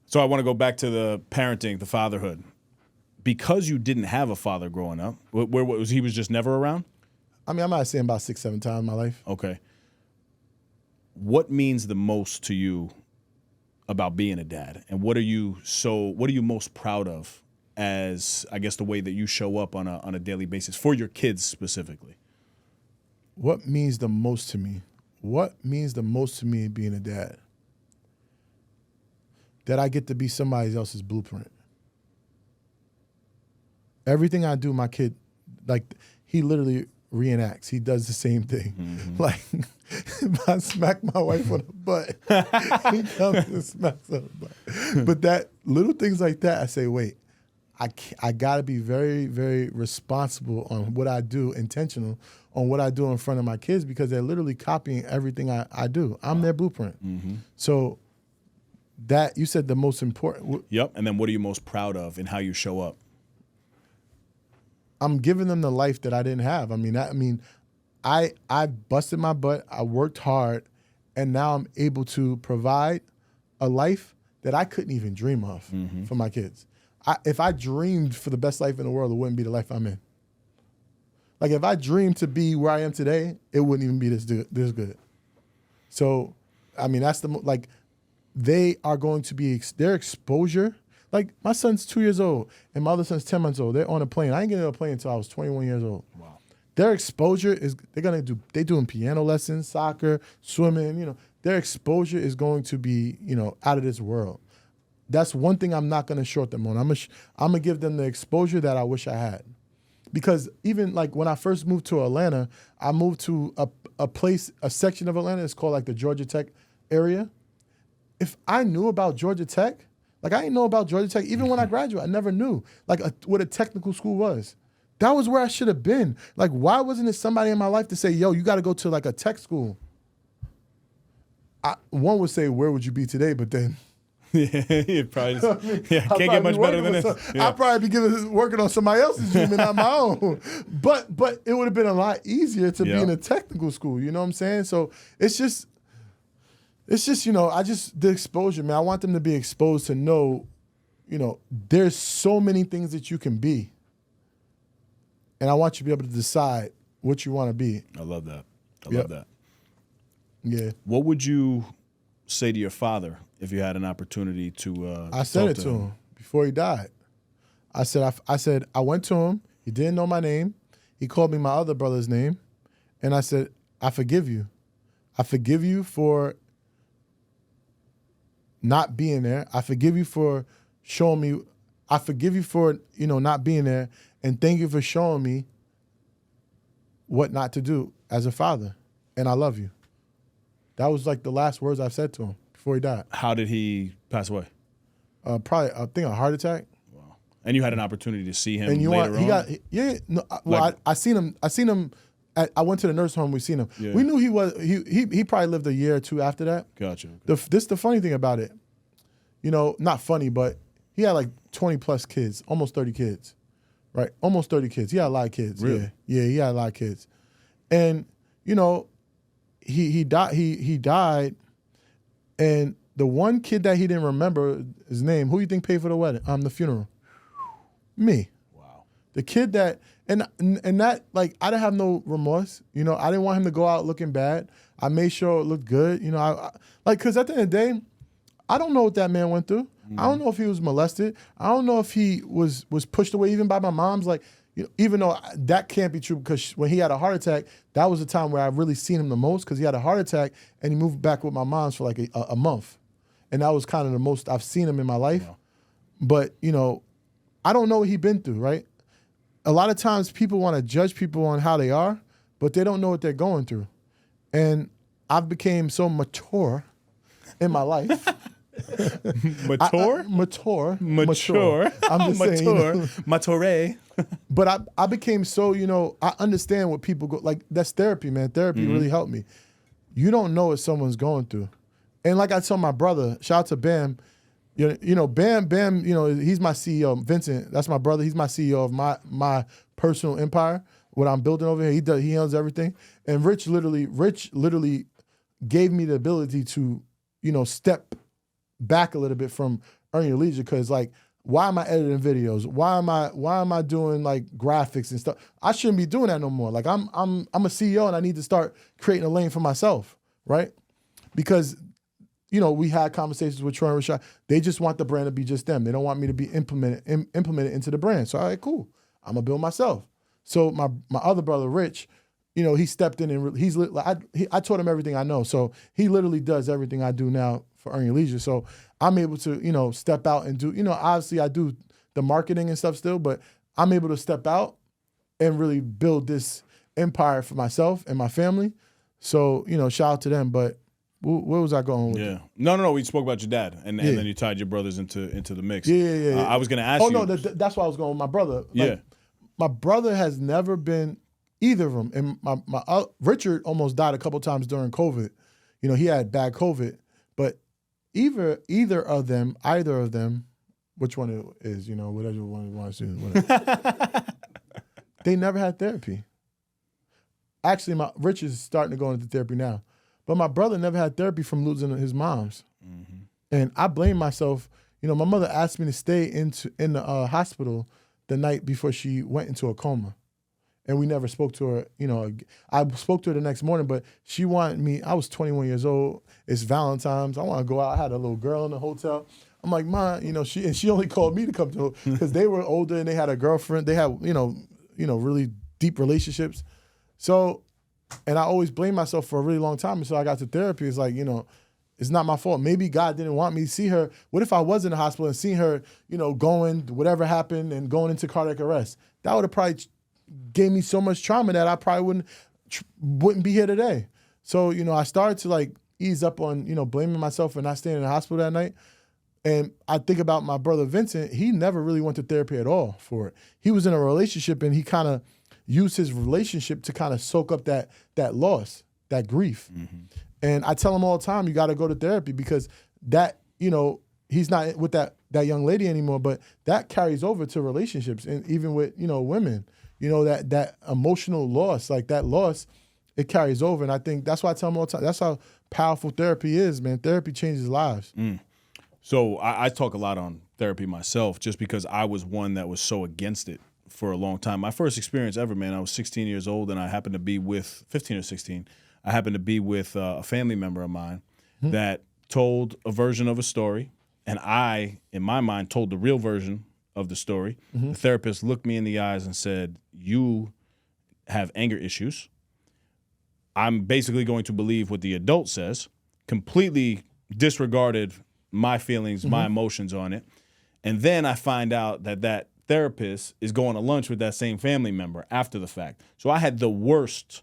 So I want to go back to the parenting, the fatherhood. Because you didn't have a father growing up, where was he? Was just never around? I mean, I might have seen him about 6-7 times in my life. Okay. What means the most to you about being a dad, and what are you most proud of as, I guess, the way that you show up on a daily basis for your kids specifically? What means the most to me? What means the most to me being a dad? That I get to be somebody else's blueprint. Everything I do, my kid, like, he literally reenacts. He does the same thing. Mm-hmm. Like, if I smack my wife on the butt, he comes and smacks on the butt. But that little things like that, I say, wait, I got to be very, very responsible on what I do, intentional on what I do in front of my kids, because they're literally copying everything I do. I'm their blueprint. Mm-hmm. So that, you said the most important. Yep. And then what are you most proud of in how you show up? I'm giving them the life that I didn't have. I busted my butt. I worked hard, and now I'm able to provide a life that I couldn't even dream of for my kids. If I dreamed for the best life in the world, it wouldn't be the life I'm in. Like, if I dreamed to be where I am today, it wouldn't even be this good. So, I mean, that's they are going to be their exposure. Like, my son's 2 years old, and my other son's 10 months old. They're on a plane. I ain't getting on a plane until I was 21 years old. Wow. Their exposure is, they're doing piano lessons, soccer, swimming, you know. Their exposure is going to be, you know, out of this world. That's one thing I'm not going to short them on. I'm going to give them the exposure that I wish I had. Because even, like, when I first moved to Atlanta, I moved to a section of Atlanta. It's called, like, the Georgia Tech area. If I knew about Georgia Tech, like, I didn't know about Georgia Tech. Even when I graduated, I never knew, like, what a technical school was. That was where I should have been. Like, why wasn't there somebody in my life to say, yo, you got to go to, like, a tech school? One would say, where would you be today? But then... yeah, probably can't get much better than this. I'd probably be working on somebody else's dream and not my own. But it would have been a lot easier to be in a technical school. You know what I'm saying? So it's just, you know, the exposure, man. I want them to be exposed to know, you know, there's so many things that you can be. And I want you to be able to decide what you want to be. I love that. I love that. Yeah. What would you say to your father if you had an opportunity to I said it to him before he died. I said, I went to him. He didn't know my name. He called me my other brother's name. And I said, I forgive you. I forgive you for not being there. I forgive you for showing me. I forgive you for, you know, not being there. And thank you for showing me what not to do as a father. And I love you. That was like the last words I've said to him before he died. How did he pass away? Probably, I think, a heart attack. Wow. And you had an opportunity to see him and you later on? No, well, like, I seen him. I went to the nursing home. We seen him. Yeah. We knew he probably lived a year or two after that. Gotcha. This the funny thing about it. You know, not funny, but he had like 20 plus kids, almost 30 kids, right? Almost 30 kids. He had a lot of kids. Really? Yeah, he had a lot of kids. And, you know, he died, and the one kid that he didn't remember his name, who you think paid for the wedding? The funeral. Me. Wow. The kid that and that, like, I didn't have no remorse. You know, I didn't want him to go out looking bad. I made sure it looked good. You know, I because at the end of the day, I don't know what that man went through. I don't know if he was molested. I don't know if he was pushed away even by my mom's. Like, you know, even though that can't be true, because when he had a heart attack, that was the time where I really seen him the most, because he had a heart attack and he moved back with my mom's for like a month. And that was kind of the most I've seen him in my life. Yeah. But, you know, I don't know what he's been through, right? A lot of times people want to judge people on how they are, but they don't know what they're going through. And I've became so mature in my life. Mature? Mature. I'm just saying. You know, mature. But I became so, you know, I understand what people go, like, that's therapy, man. Therapy really helped me. You don't know what someone's going through. And like I told my brother, shout out to Bam. Bam, he's my CEO. Vincent, that's my brother. He's my CEO of my personal empire. What I'm building over here, he handles everything. And Rich literally gave me the ability to, step back a little bit from earning your leisure. Because like, why am I editing videos? Why am I doing like graphics and stuff? I shouldn't be doing that no more. Like I'm a CEO and I need to start creating a lane for myself, right? Because we had conversations with Troy and Rashad. They just want the brand to be just them. They don't want me to be implemented into the brand. So all right, cool. I'm gonna build myself. So my other brother, Rich, he stepped in and I taught him everything I know. So he literally does everything I do now for Earn Your Leisure. So I'm able to, step out and do, obviously I do the marketing and stuff still, but I'm able to step out and really build this empire for myself and my family. So, shout out to them. But where was I going with it? No. We spoke about your dad, and then you tied your brothers into the mix. Yeah. I was going to ask you. Oh, no, that's why I was going with my brother. Like, my brother has never been either of them. And my Richard almost died a couple times during COVID. He had bad COVID. But either of them, which one it is, whatever one you want to do, whatever. They never had therapy. Actually, Rich is starting to go into therapy now. But my brother never had therapy from losing his moms. Mm-hmm. And I blame myself. My mother asked me to stay in the hospital the night before she went into a coma. And we never spoke to her. I spoke to her the next morning, but she wanted me. I was 21 years old. It's Valentine's. I want to go out. I had a little girl in the hotel. I'm like, Ma, she only called me to come to her because they were older and they had a girlfriend. They had, really deep relationships. So, and I always blamed myself for a really long time until I got to therapy. It's like, it's not my fault. Maybe God didn't want me to see her. What if I was in the hospital and seen her, going, whatever happened, and going into cardiac arrest? That would have probably gave me so much trauma that I probably wouldn't be here today. So, I started to like ease up on, blaming myself for not staying in the hospital that night. And I think about my brother Vincent. He never really went to therapy at all for it. He was in a relationship and he kind of used his relationship to kind of soak up that loss, that grief. Mm-hmm. And I tell him all the time, you got to go to therapy because that, he's not with that young lady anymore, but that carries over to relationships and even with, women, that emotional loss, like that loss, it carries over. And I think that's why I tell him all the time, that's how powerful therapy is, man. Therapy changes lives. Mm. So I talk a lot on therapy myself just because I was one that was so against it for a long time. My first experience ever, man, I was 16 years old and I happened to be with, 15 or 16, I happened to be with a family member of mine that told a version of a story. And I, in my mind, told the real version of the story. Mm-hmm. The therapist looked me in the eyes and said, you have anger issues. I'm basically going to believe what the adult says, completely disregarded my feelings, my emotions on it. And then I find out that therapist is going to lunch with that same family member after the fact. So I had the worst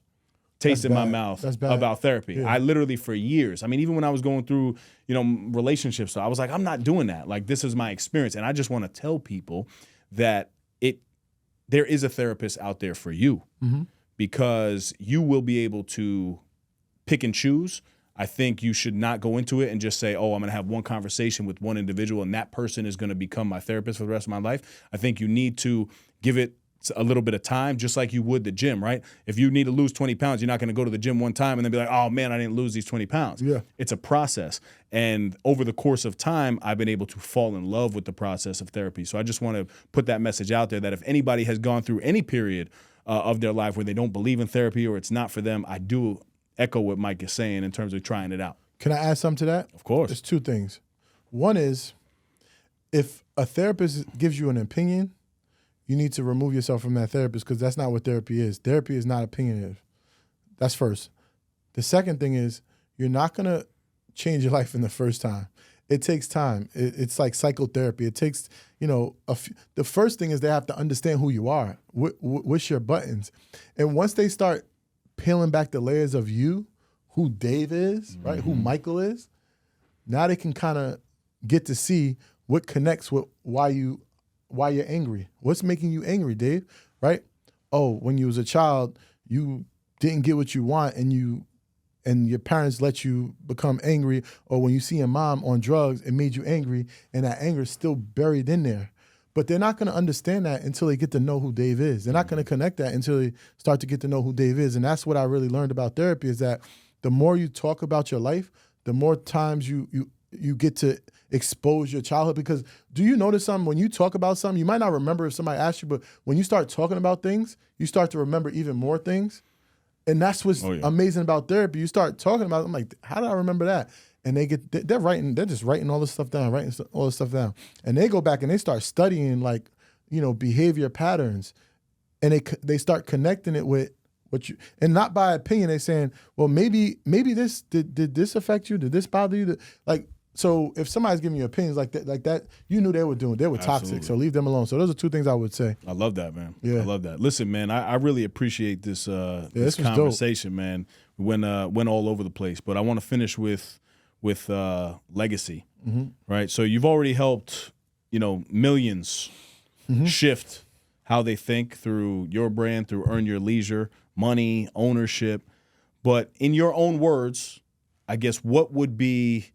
taste in my mouth about therapy. Yeah. I literally, for years, even when I was going through, relationships, so I was like, I'm not doing that. Like, this is my experience. And I just want to tell people that there is a therapist out there for you because you will be able to pick and choose. I think you should not go into it and just say, oh, I'm going to have one conversation with one individual and that person is going to become my therapist for the rest of my life. I think you need to give it a little bit of time, just like you would the gym, right? If you need to lose 20 pounds, you're not going to go to the gym one time and then be like, oh, man, I didn't lose these 20 pounds. Yeah. It's a process. And over the course of time, I've been able to fall in love with the process of therapy. So I just want to put that message out there that if anybody has gone through any period of their life where they don't believe in therapy or it's not for them, I do echo what Mike is saying in terms of trying it out. Can I add something to that? Of course. There's two things. One is if a therapist gives you an opinion, you need to remove yourself from that therapist because that's not what therapy is. Therapy is not opinionative. That's first. The second thing is you're not going to change your life in the first time. It takes time. It's like psychotherapy. It takes, the first thing is they have to understand who you are. What's your buttons? And once they start peeling back the layers of you, who Dave is, right? Who Michael is, now they can kind of get to see what connects with why you're angry. What's making you angry, Dave? Right? Oh, when you was a child, you didn't get what you want and you and your parents let you become angry, or when you see your mom on drugs, it made you angry, and that anger is still buried in there. But they're not going to understand that until they get to know who Dave is. They're not going to connect that until they start to get to know who Dave is. And that's what I really learned about therapy, is that the more you talk about your life, the more times you get to expose your childhood. Because do you notice something? When you talk about something, you might not remember if somebody asked you, but when you start talking about things, you start to remember even more things. And that's what's amazing about therapy. You start talking about it, I'm like, how did I remember that? And they're just writing all this stuff down, And they go back and they start studying, like, behavior patterns. And they start connecting it with what you, and not by opinion. They're saying, well, maybe this, did this affect you? Did this bother you? Like, so if somebody's giving you opinions like that, you knew they were toxic. So leave them alone. So those are two things I would say. I love that, man. Yeah. I love that. Listen, man, I really appreciate this this conversation, dope. Man. We went all over the place, but I want to finish with legacy, right? So you've already helped, millions shift how they think through your brand, through Earn Your Leisure, money, ownership. But in your own words, I guess, what would be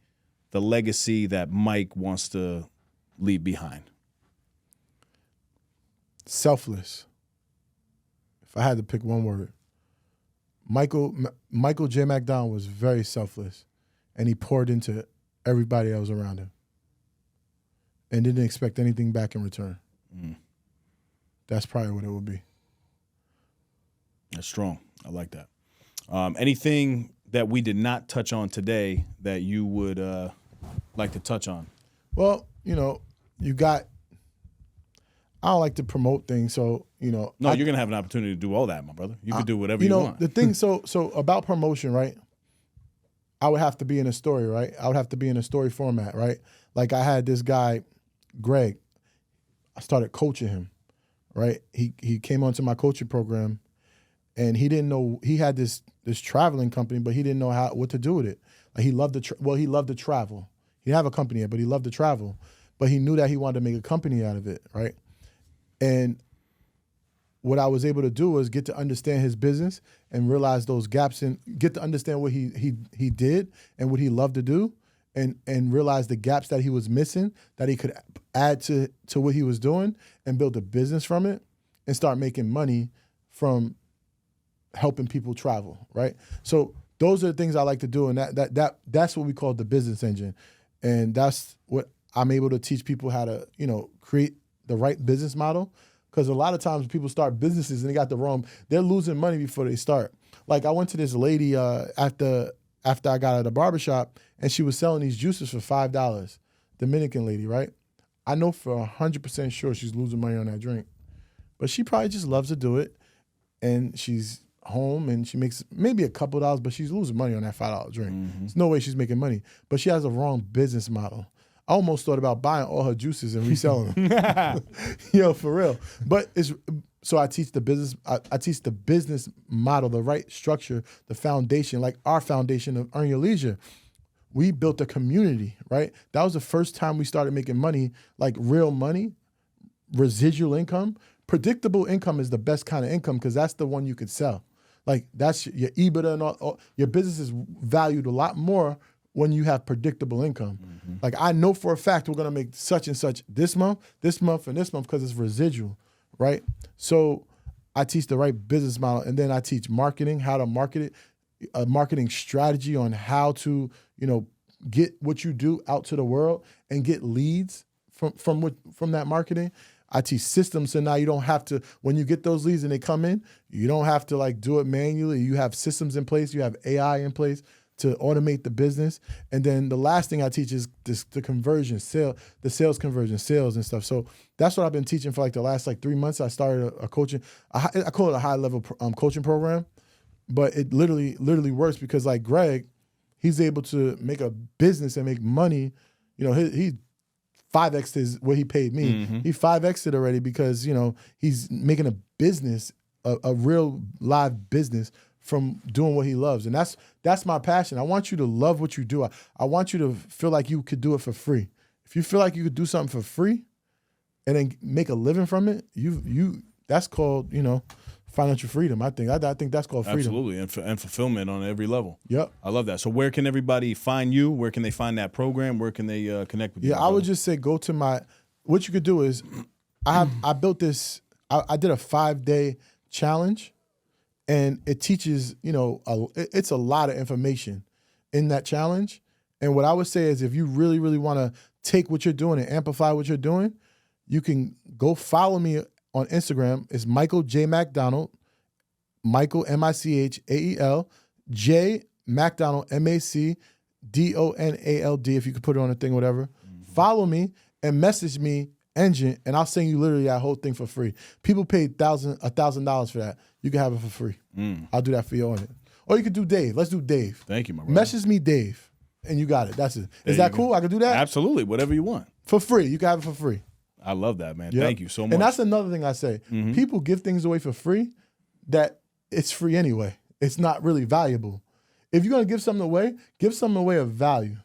the legacy that Mike wants to leave behind? Selfless. If I had to pick one word, Michael J. MacDonald was very selfless, and he poured into everybody that was around him and didn't expect anything back in return. That's probably what it would be. That's strong. I like that. Anything that we did not touch on today that you would like to touch on? Well, I don't like to promote things, so, No, you're going to have an opportunity to do all that, my brother. You can do whatever you want. The thing, so about promotion, right? I would have to be in a story, right? I would have to be in a story format, right? Like I had this guy, Greg. I started coaching him, right? He came onto my coaching program, and he didn't know, he had this traveling company, but he didn't know what to do with it. Like he loved to travel. He didn't have a company yet, but he loved to travel. But he knew that he wanted to make a company out of it, right? And what I was able to do was get to understand his business and realize those gaps, and get to understand what he did and what he loved to do, and realize the gaps that he was missing that he could add to what he was doing, and build a business from it and start making money from helping people travel, right? So those are the things I like to do, and that's what we call the business engine. And that's what I'm able to teach people, how to, create the right business model. Because a lot of times people start businesses and they're losing money before they start. Like I went to this lady after I got out of the barbershop, and she was selling these juices for $5. Dominican lady, right? I know for 100% sure she's losing money on that drink. But she probably just loves to do it. And she's home and she makes maybe a couple of dollars, but she's losing money on that $5 drink. There's no way she's making money. But she has a wrong business model. I almost thought about buying all her juices and reselling them. For real. But so I teach the business. I teach the business model, the right structure, the foundation, like our foundation of Earn Your Leisure. We built a community, right? That was the first time we started making money, like real money, residual income. Predictable income is the best kind of income because that's the one you could sell. Like that's your EBITDA and all. Your business is valued a lot more when you have predictable income. Like I know for a fact we're gonna make such and such this month, and this month because it's residual, right? So I teach the right business model, and then I teach marketing, how to market it, a marketing strategy on how to, get what you do out to the world and get leads from that marketing. I teach systems, so now you don't have to, when you get those leads and they come in, you don't have to like do it manually. You have systems in place, you have AI in place to automate the business. And then the last thing I teach is the conversion, the sales conversion, sales and stuff. So that's what I've been teaching for like the last 3 months. I started a coaching, I call it a high level coaching program, but it literally works because like Greg, he's able to make a business and make money. He 5X'd is what he paid me. He 5X'd it already because, he's making a business, a real live business from doing what he loves. And that's my passion. I want you to love what you do. I want you to feel like you could do it for free. If you feel like you could do something for free and then make a living from it, that's called, financial freedom. I think that's called freedom. Absolutely, and fulfillment on every level. Yep. I love that. So where can everybody find you? Where can they find that program? Where can they connect with you? Yeah, I would just say go to what you could do is, I built this, I did a 5-day challenge, and it teaches, it's a lot of information in that challenge. And what I would say is if you really, really want to take what you're doing and amplify what you're doing, you can go follow me on Instagram. It's Michael J. MacDonald, Michael, MICHAEL, J. MacDonald, MACDONALD, if you could put it on a thing, whatever. Mm-hmm. Follow me and message me, Engine, and I'll send you literally that whole thing for free. People pay $1,000 for that. You can have it for free. I'll do that for you on it. Or you could do Dave. Let's do Dave. Thank you, my brother. Message me, Dave, and you got it. That's it. Is that cool? I could do that? Absolutely. Whatever you want. For free. You can have it for free. I love that, man. Yep. Thank you so much. And that's another thing I say. Mm-hmm. People give things away for free that it's free anyway. It's not really valuable. If you're going to give something away of value,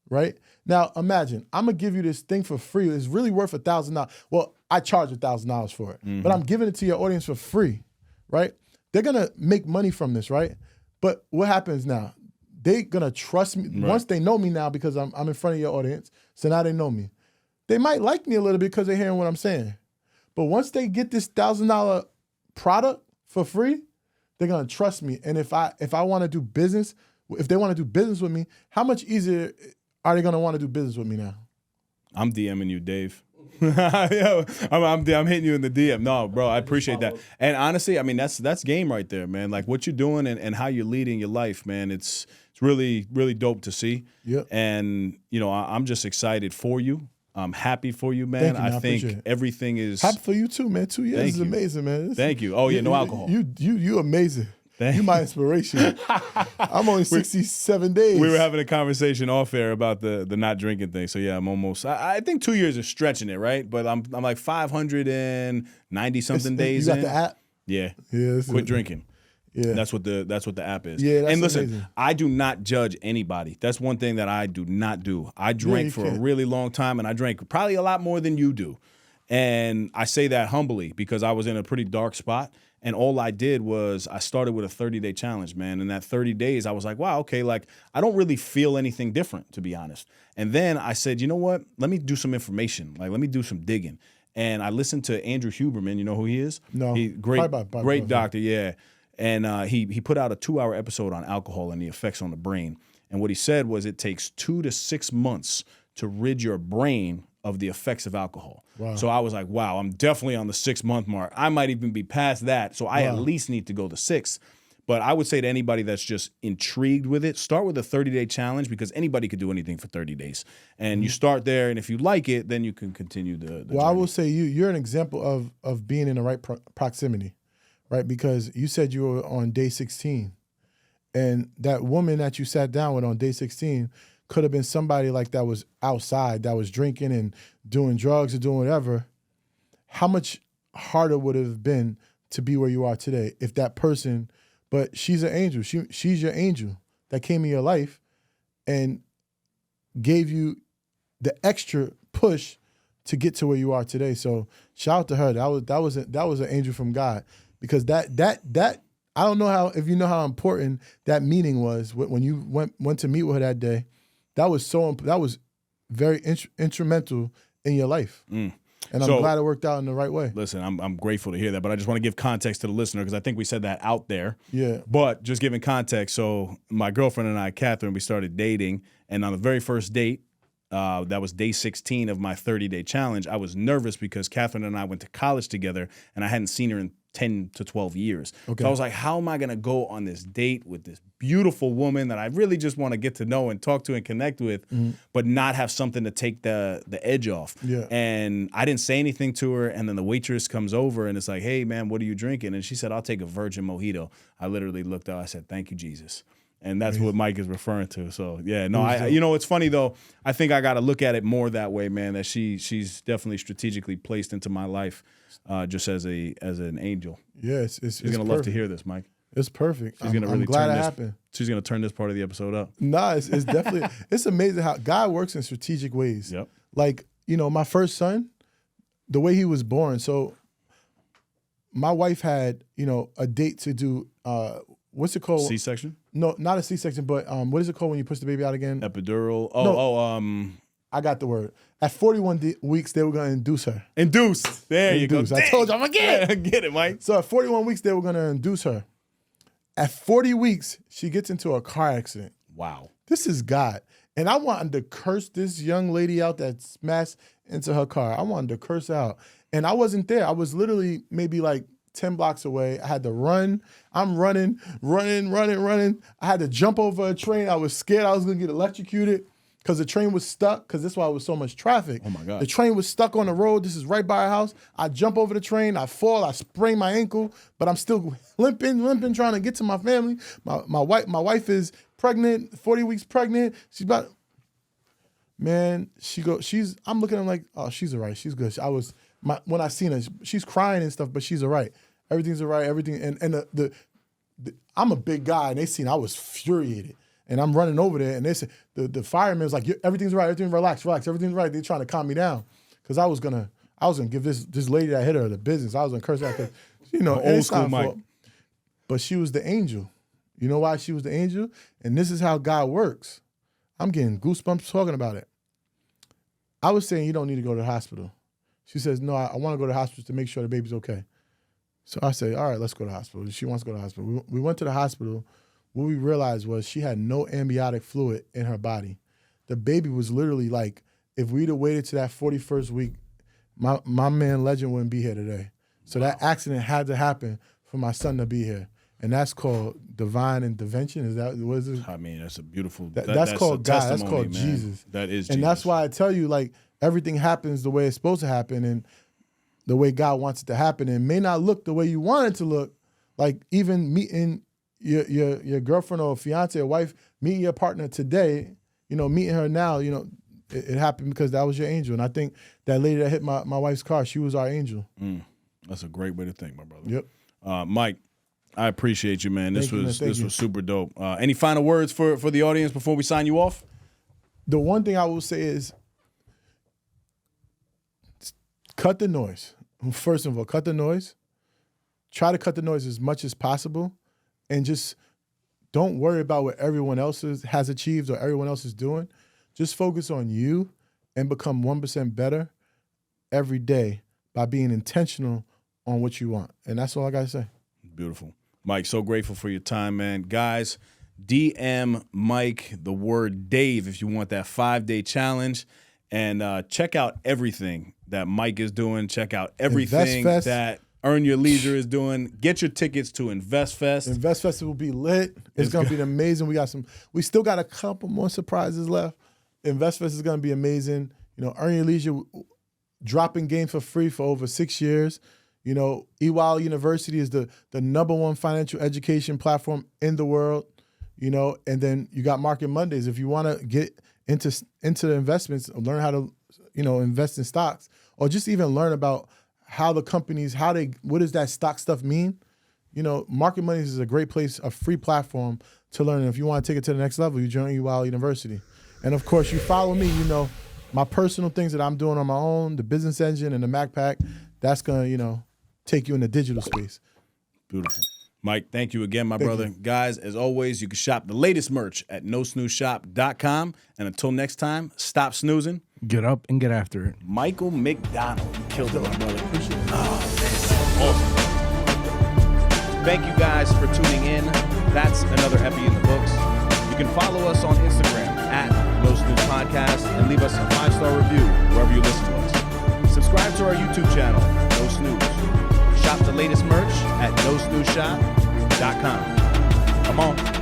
right? Now, imagine, I'm going to give you this thing for free. It's really worth $1,000. Well, I charge $1,000 for it, but I'm giving it to your audience for free, right? They're going to make money from this, right? But what happens now? They're going to trust me. Right. Once they know me now because I'm in front of your audience, so now they know me. They might like me a little bit because they're hearing what I'm saying. But once they get this $1,000 product for free, they're going to trust me. And if I want to do business, if they want to do business with me, how much easier are they going to want to do business with me now? I'm DMing you, Dave. Yo, I'm hitting you in the DM. No, bro, I appreciate that. And honestly, I mean, that's game right there, man. Like what you're doing and how you're leading your life, man. It's really, really dope to see. Yep. And, I'm just excited for you. I'm happy for you, man. Thank you, man. I think everything is happy for you too, man. 2 years is amazing, man. Thank you. Oh yeah, no alcohol. You amazing. You my inspiration. I'm only 67 days. We were having a conversation off air about the not drinking thing. So yeah, I'm almost. I think 2 years is stretching it, right? But I'm like 590 something days. You got in. the app? Yeah. Yeah. Quit drinking. Yeah. That's what the app is. Yeah. That's and listen, amazing. I do not judge anybody. That's one thing that I do not do. I drank for a really long time, and I drank probably a lot more than you do. And I say that humbly because I was in a pretty dark spot. And all I did was I started with a 30-day challenge, man. And that 30 days, I was like, wow, okay, like I don't really feel anything different, to be honest. And then I said, you know what? Let me do some information. Like, let me do some digging. And I listened to Andrew Huberman. You know who he is? No. Great doctor, yeah. And he put out a 2-hour episode on alcohol and the effects on the brain. And what he said was it takes 2 to 6 months to rid your brain of the effects of alcohol. Wow. So I was like, wow, I'm definitely on the 6-month mark. I might even be past that. So I at least need to go to 6. But I would say to anybody that's just intrigued with it, start with a 30-day challenge because anybody could do anything for 30 days. And you start there, and if you like it, then you can continue the Well, journey. I will say you're an example of being in the right proximity, right? Because you said you were on day 16. And that woman that you sat down with on day 16 could have been somebody like that was outside, that was drinking and doing drugs or doing whatever. How much harder would it have been to be where you are today if that person, but she's an angel. She's your angel that came in your life and gave you the extra push to get to where you are today. So shout out to her. That was an angel from God because that I don't know if you know how important that meeting was when you went to meet with her that day. That was very instrumental in your life. And I'm glad it worked out in the right way. Listen, I'm grateful to hear that, but I just want to give context to the listener because I think we said that out there. Yeah. But just giving context, so my girlfriend and I, Catherine, we started dating, and on the very first date, that was day 16 of my 30-day challenge, I was nervous because Catherine and I went to college together, and I hadn't seen her in 10 to 12 years. Okay. So I was like, how am I going to go on this date with this beautiful woman that I really just want to get to know and talk to and connect with, but not have something to take the edge off? Yeah. And I didn't say anything to her, and then the waitress comes over and it's like, hey, man, what are you drinking? And she said, I'll take a virgin mojito. I literally looked out. I said, thank you, Jesus. And that's what Mike is referring to. So, yeah, no, it's funny, though. I think I got to look at it more that way, man, that she's definitely strategically placed into my life just as an angel. Yeah, she's going to love to hear this, Mike. It's perfect. She's going to really I'm glad it happened. She's going to turn this part of the episode up. Nah, it's definitely, it's amazing how God works in strategic ways. Yep. Like, my first son, the way he was born. So my wife had, a date to do, what's it called? C-section? No, not a C-section, but what is it called when you push the baby out again? Epidural. I got the word. At 41 weeks, they were going to induce her. Induce. There Induce. you go. I told you, I'm going to get it. Yeah, get it, Mike. So at 41 weeks, they were going to induce her. At 40 weeks, she gets into a car accident. Wow. This is God. And I wanted to curse this young lady out that smashed into her car. I wanted to curse her out. And I wasn't there. I was literally maybe like 10 blocks away. I had to run. I'm running. I had to jump over a train. I was scared I was going to get electrocuted because the train was stuck, because that's why it was so much traffic. Oh, my God. The train was stuck on the road. This is right by our house. I jump over the train. I fall. I sprain my ankle, but I'm still limping, trying to get to my family. My wife is pregnant, 40 weeks pregnant. She's about, man, I'm looking at her like, oh, she's all right. She's good. When I seen her, she's crying and stuff, but she's all right. Everything's all right. Everything. And I'm a big guy, and they seen I was furiated. And I'm running over there, and they said, the fireman was like, everything's right, everything relax, everything's right. They're trying to calm me down. Because I was gonna give this lady that hit her the business. I was gonna curse her because, old school Mike. But she was the angel. You know why she was the angel? And this is how God works. I'm getting goosebumps talking about it. I was saying, you don't need to go to the hospital. She says, no, I want to go to the hospital to make sure the baby's okay. So I say, all right, let's go to the hospital. She wants to go to the hospital. We went to the hospital. What we realized was she had no amniotic fluid in her body. The baby was literally like, if we'd have waited to that 41st week, my man Legend wouldn't be here today. So that accident had to happen for my son to be here. And that's called divine intervention. Is that what is it? I mean, that's a beautiful. That's called God. That's called man. Jesus. That is Jesus. And that's why I tell you, like, everything happens the way it's supposed to happen and the way God wants it to happen. And it may not look the way you want it to look. Like even meeting your girlfriend or fiance or wife, meeting your partner today, meeting her now, it happened because that was your angel. And I think that lady that hit my wife's car, she was our angel. That's a great way to think, my brother. Yep. Mike, I appreciate you, man. This was super dope. Any final words for the audience before we sign you off? The one thing I will say is cut the noise. First of all, cut the noise. Try to cut the noise as much as possible. And just don't worry about what everyone else has achieved or everyone else is doing. Just focus on you and become 1% better every day by being intentional on what you want. And that's all I got to say. Beautiful. Mike, so grateful for your time, man. Guys, DM Mike the word Dave if you want that 5-day challenge. And check out everything that Mike is doing. Check out everything that Earn Your Leisure is doing. Get your tickets to InvestFest. InvestFest will be lit. It's going to be amazing. We still got a couple more surprises left. InvestFest is going to be amazing. Earn Your Leisure, dropping games for free for over 6 years. EWIL University is the #1 financial education platform in the world. And then you got Market Mondays. If you want to get into the investments, learn how to, invest in stocks, or just even learn about how the companies, what does that stock stuff mean? Market Mondays is a great place, a free platform to learn. And if you want to take it to the next level, you join EWIL University. And of course, you follow me, my personal things that I'm doing on my own, the Business Engine and the MacPack, that's going to, take you in the digital space. Beautiful. Mike, thank you again, my brother. Guys, as always, you can shop the latest merch at nosnoozeshop.com. And until next time, stop snoozing. Get up and get after it. Michael MacDonald. You killed it, my brother. Appreciate it. Oh, man. Awesome. Thank you guys for tuning in. That's another epi in the books. You can follow us on Instagram at No Snooze Podcast and leave us a 5-star review wherever you listen to us. Subscribe to our YouTube channel, No Snooze. Shop the latest merch at nosnoozeshop.com. Come on.